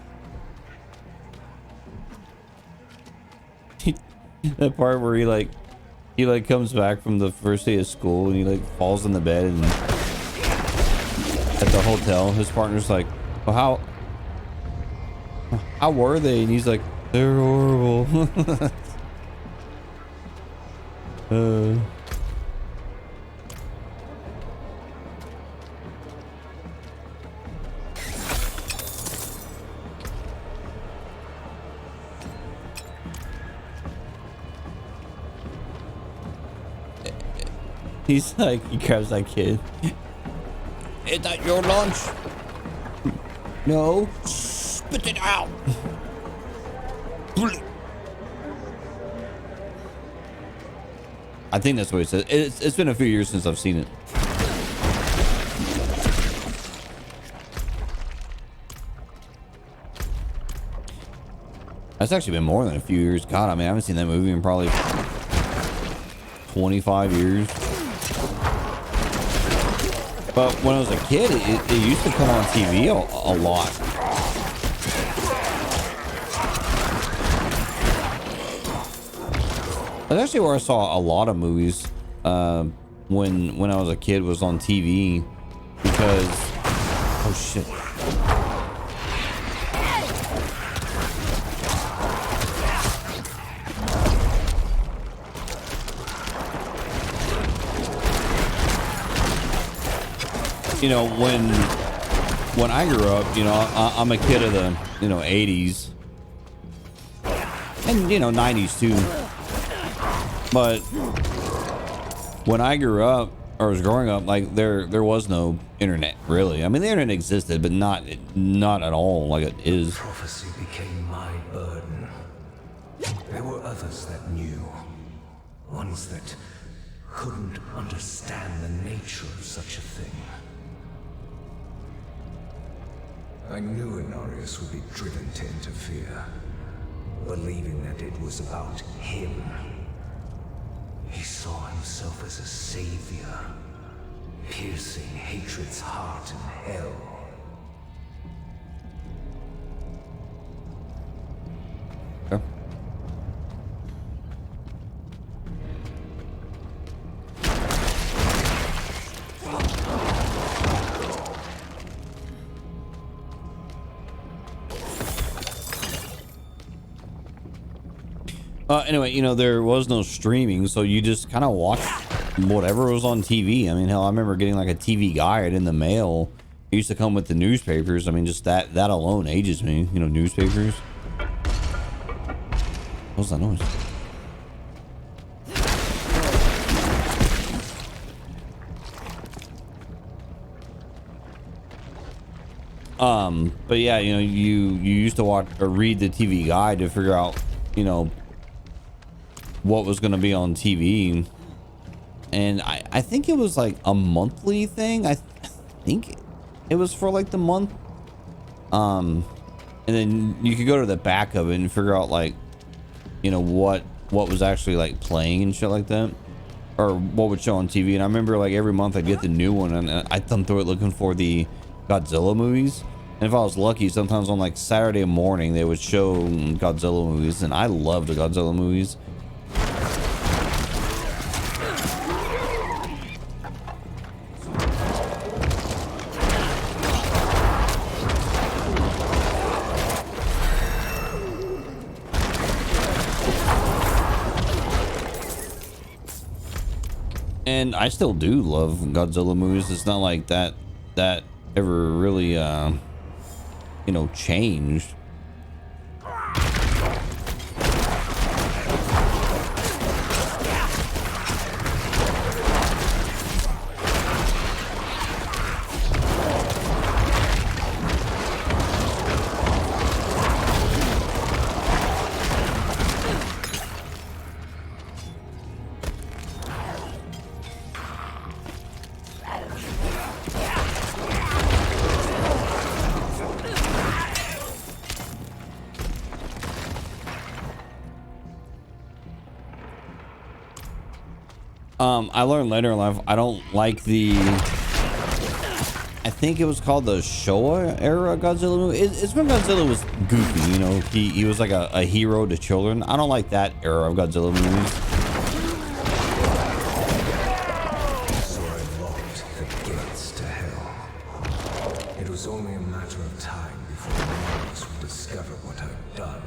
That part where he comes back from the first day of school and he like falls in the bed and at the hotel his partner's like, well, how were they? And he's like, they're horrible. He's like, he grabs that kid. Is that your lunch? No. Spit it out. I think that's what he said. It's been a few years since I've seen it. That's actually been more than a few years. God, I mean, I haven't seen that movie in probably 25 years. But when I was a kid, it used to come on TV a lot. That's actually where I saw a lot of movies when I was a kid, was on TV, because oh shit. You know, when I grew up, you know, I'm a kid of the, you know, 80s and, you know, 90s too. But when I grew up, or was growing up, like there was no internet really. I mean, the internet existed, but not at all like it is. Prophecy became my burden. There were others that knew, ones that couldn't understand the nature of such a thing. I knew Inarius would be driven to interfere, believing that it was about him. He saw himself as a savior, piercing hatred's heart in hell. Okay. Anyway, you know, there was no streaming, so you just kind of watched whatever was on TV. I mean, hell, I remember getting like a TV guide in the mail. It used to come with the newspapers. I mean, just that alone ages me, you know, newspapers. What was that noise? But yeah, you know, you used to watch or read the TV guide to figure out, you know, what was going to be on TV. And I think it was like a monthly thing. I think it was for like the month. And then you could go to the back of it and figure out like, you know, what was actually like playing and shit like that, or what would show on TV. And I remember like every month I'd get the new one and I'd thumb through it looking for the Godzilla movies. And if I was lucky, sometimes on like Saturday morning they would show Godzilla movies, and I loved the Godzilla movies. And I still do love Godzilla movies. It's not like that ever really you know, changed. I learned later in life, I don't like the, I think it was called the Showa era Godzilla movie. It's when Godzilla was goofy, you know, he was like a hero to children. I don't like that era of Godzilla movies. So I locked the gates to hell. It was only a matter of time before one of us would discover what I'd done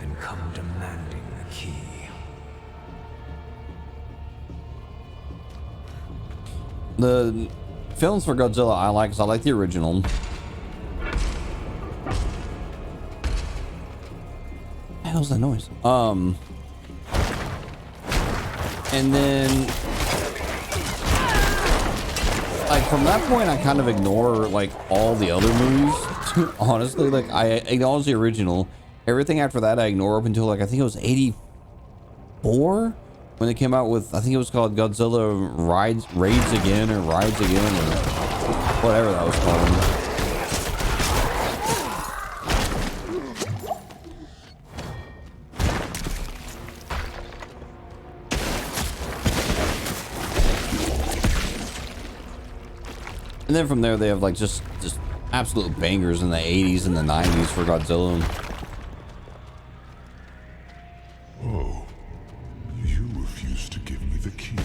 and come demanding the key. The films for Godzilla I like, because I like the original. What the hell's that noise? And then, like, from that point, I kind of ignore, like, all the other movies. Honestly, like, I acknowledge the original. Everything after that, I ignore up until, like, I think it was 84? When they came out with, I think it was called Godzilla Raids Again, or Rides Again, or whatever that was called. And then from there, they have like just absolute bangers in the 80s and the 90s for Godzilla. Oh. You refuse to give me the key. You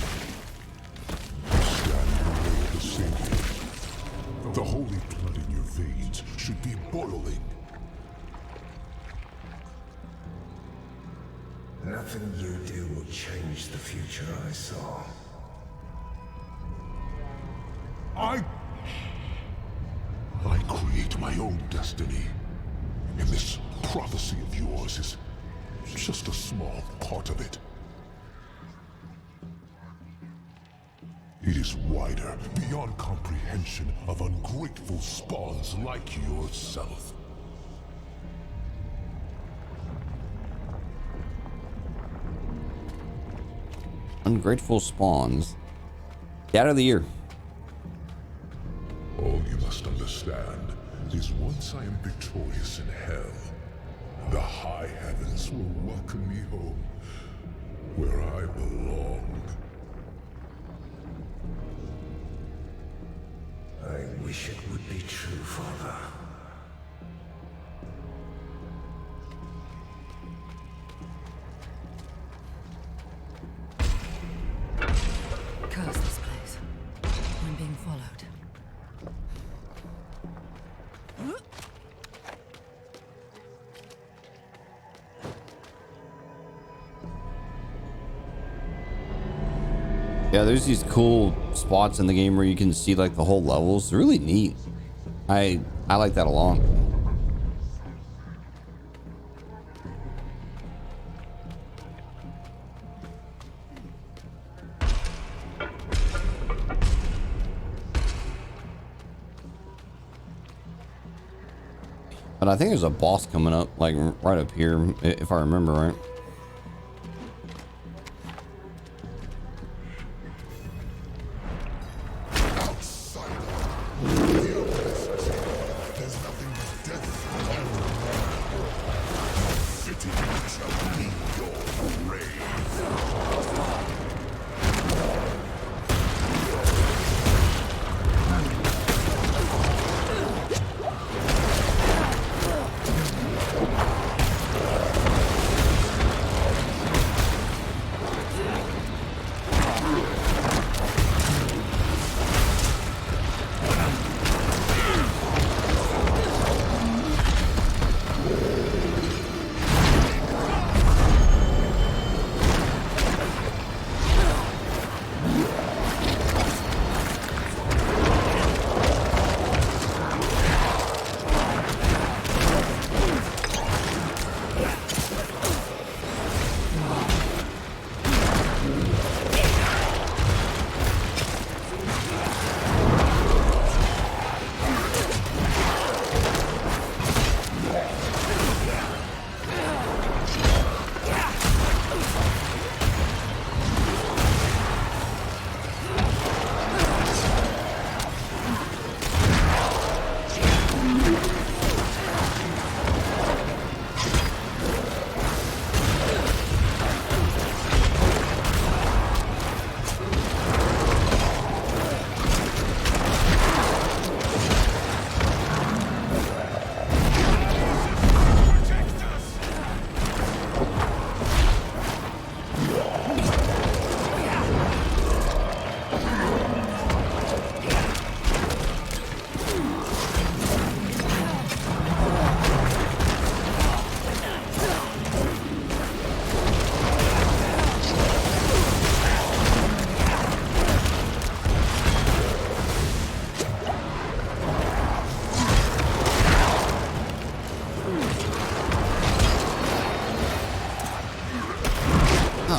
stand in the way of the Savior. The holy blood in your veins should be boiling. Nothing you do will change the future I saw. I create my own destiny. And this prophecy of yours is just a small part of it. It is wider, beyond comprehension of ungrateful spawns like yourself. Ungrateful spawns. Dad of the year. All you must understand is once I am victorious in hell, the high heavens will welcome me home, where I belong. I wish it would be true, Father. Curse this place. I'm being followed. Yeah, there's these cool spots in the game where you can see like the whole levels. It's really neat. I like that a lot. But I think there's a boss coming up, like right up here, if I remember right.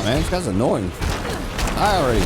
on, man. This guy's annoying. Die already.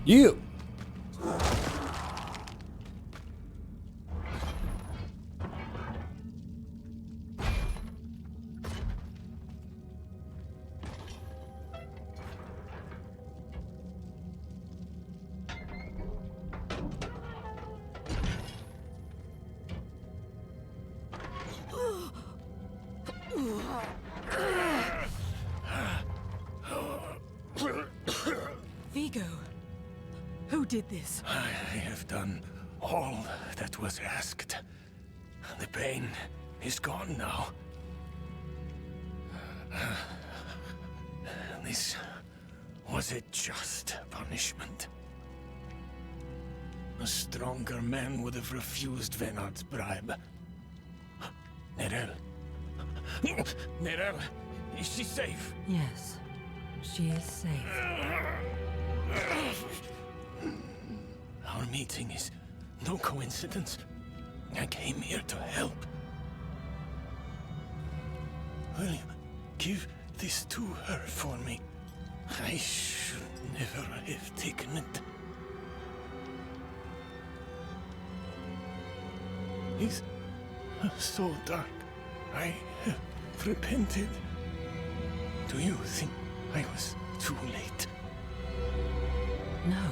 You. Vigo, who did this? I have done all that was asked. The pain is gone now. This was a just punishment. A stronger man would have refused Venard's bribe. Nerel. Nerel, is she safe? Yes, she is safe. Our meeting is no coincidence. I came here to help. Will you give this to her for me? I should never have taken it. It's so dark. I have repented. Do you think I was too late? No,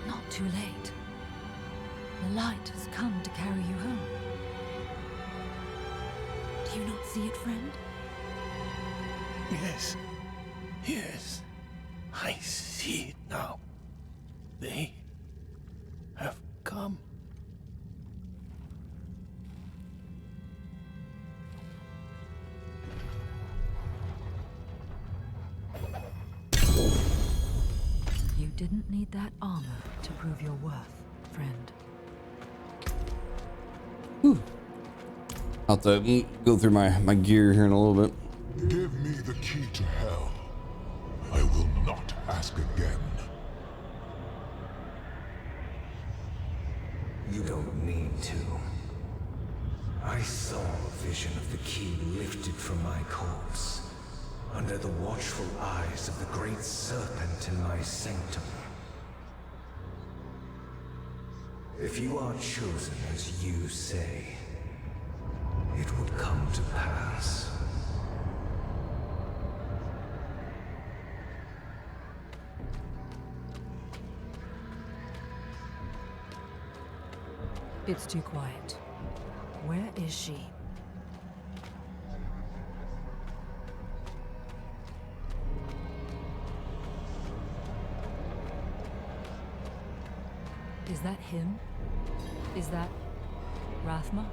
not too late. The light has come to carry you home. Do you not see it, friend? Yes. Yes. I see it now. They have come. You didn't need that armor to prove your worth, friend. I'll have to go through my gear here in a little bit. Give me the key to hell. I will not ask again. You don't need to. I saw a vision of the key lifted from my corpse, under the watchful eyes of the great serpent in my sanctum. If you are chosen as you say, it would come to pass. It's too quiet. Where is she? Is that him? Is that Rathma?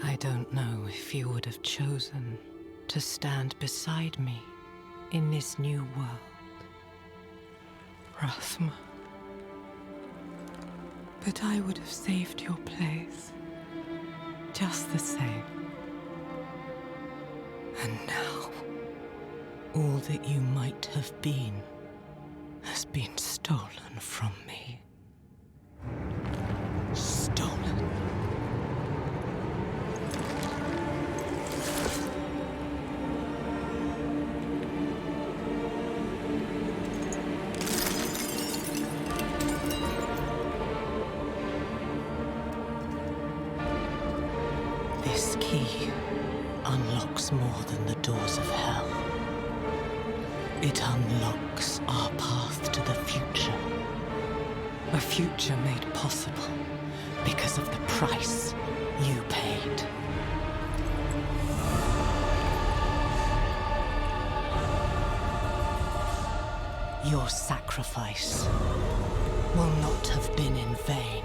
I don't know if you would have chosen to stand beside me in this new world, Rathma. But I would have saved your place, just the same. And now, all that you might have been has been stolen from me. Stolen. This key unlocks more than the doors of hell. It unlocks our path to the future. A future made possible because of the price you paid. Your sacrifice will not have been in vain.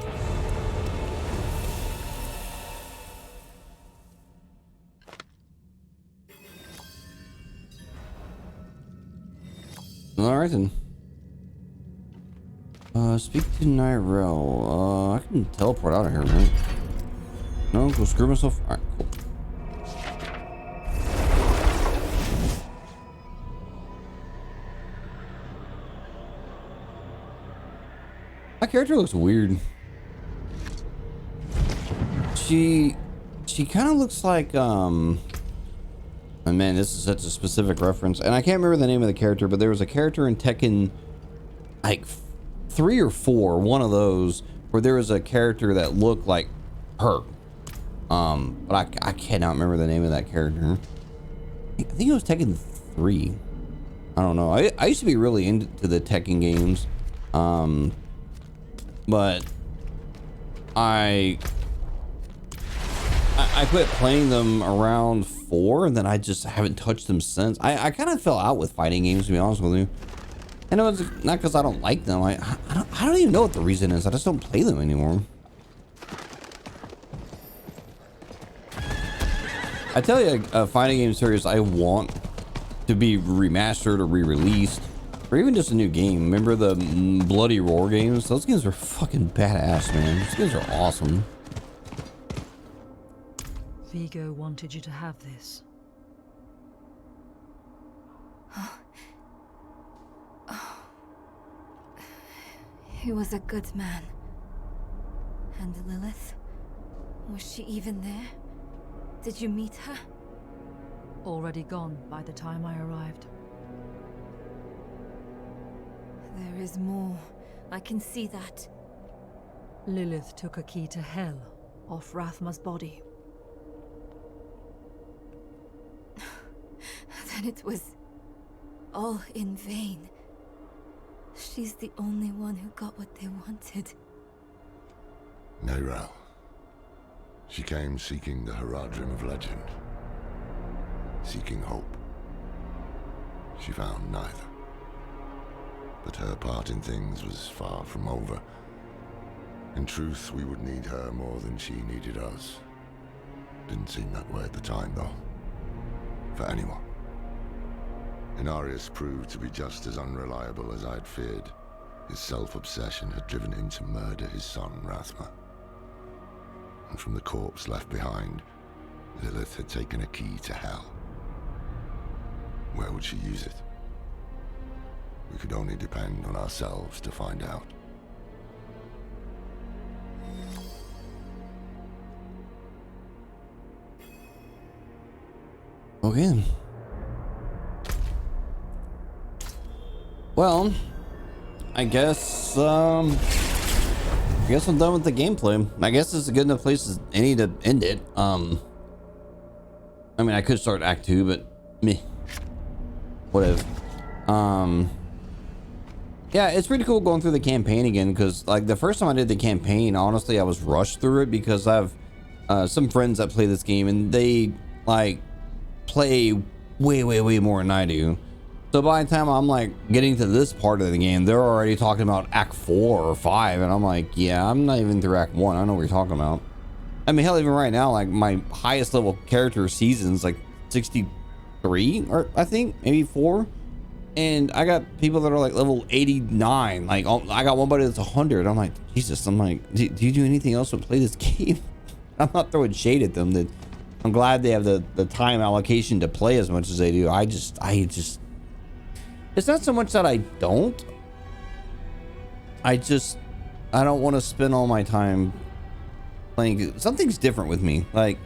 Alright then. Speak to Nyrel. I can teleport out of here, right? No, go screw myself. Alright, cool. My character looks weird. She kind of looks like, and man, this is such a specific reference, and I can't remember the name of the character, but there was a character in Tekken, like 3 or 4, one of those, where there was a character that looked like her. But I cannot remember the name of that character. I think it was Tekken 3. I don't know. I used to be really into the Tekken games, but I quit playing them around 4, and then I just haven't touched them since. I kind of fell out with fighting games, to be honest with you. And it was not because I don't like them. I don't even know what the reason is. I just don't play them anymore. I tell you, a fighting game series I want to be remastered or re-released, or even just a new game. Remember the Bloody Roar games? Those games are fucking badass, man. Those games are awesome. Vigo wanted you to have this. He was a good man. And Lilith? Was she even there? Did you meet her? Already gone by the time I arrived. There is more. I can see that. Lilith took a key to hell off Rathma's body. Then it was all in vain. She's the only one who got what they wanted. Nyrel. She came seeking the Haradrim of legend. Seeking hope. She found neither. But her part in things was far from over. In truth, we would need her more than she needed us. Didn't seem that way at the time, though. For anyone. Inarius proved to be just as unreliable as I'd feared. His self-obsession had driven him to murder his son, Rathma. And from the corpse left behind, Lilith had taken a key to hell. Where would she use it? We could only depend on ourselves to find out. Okay. Well, I guess I'm done with the gameplay. I guess it's a good enough place as any to end it. I mean, I could start Act 2, but meh. Whatever. Yeah, it's pretty cool going through the campaign again, because like the first time I did the campaign, honestly, I was rushed through it because I have some friends that play this game and they like play way more than I do. So by the time I'm like getting to this part of the game, they're already talking about Act 4 or 5, and I'm like, yeah, I'm not even through Act 1. I know what you're talking about. I mean, hell, even right now, like my highest level character season's like 63, or I think maybe 4. And I got people that are like level 89. Like, I got one buddy that's 100. I'm like, Jesus. I'm like, do you do anything else but play this game? I'm not throwing shade at them. That I'm glad they have the time allocation to play as much as they do. I just, it's not so much that I don't. I don't want to spend all my time playing. Something's different with me. Like,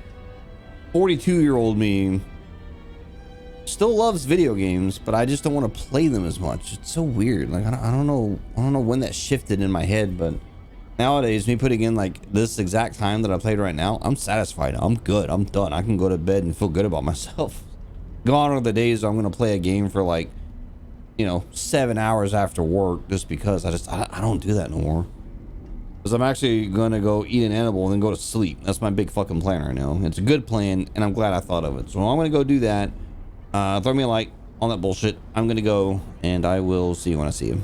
42-year-old me still loves video games, but I just don't want to play them as much. It's so weird. Like, I don't know when that shifted in my head, but nowadays, me putting in like this exact time that I played right now, I'm satisfied. I'm good. I'm done. I can go to bed and feel good about myself. Gone are the days I'm gonna play a game for like, 7 hours after work just because I don't do that no more. Because I'm actually gonna go eat an edible and then go to sleep. That's my big fucking plan right now. It's a good plan, and I'm glad I thought of it. So I'm gonna go do that. Throw me a like on that bullshit. I'm gonna go, and I will see you when I see you.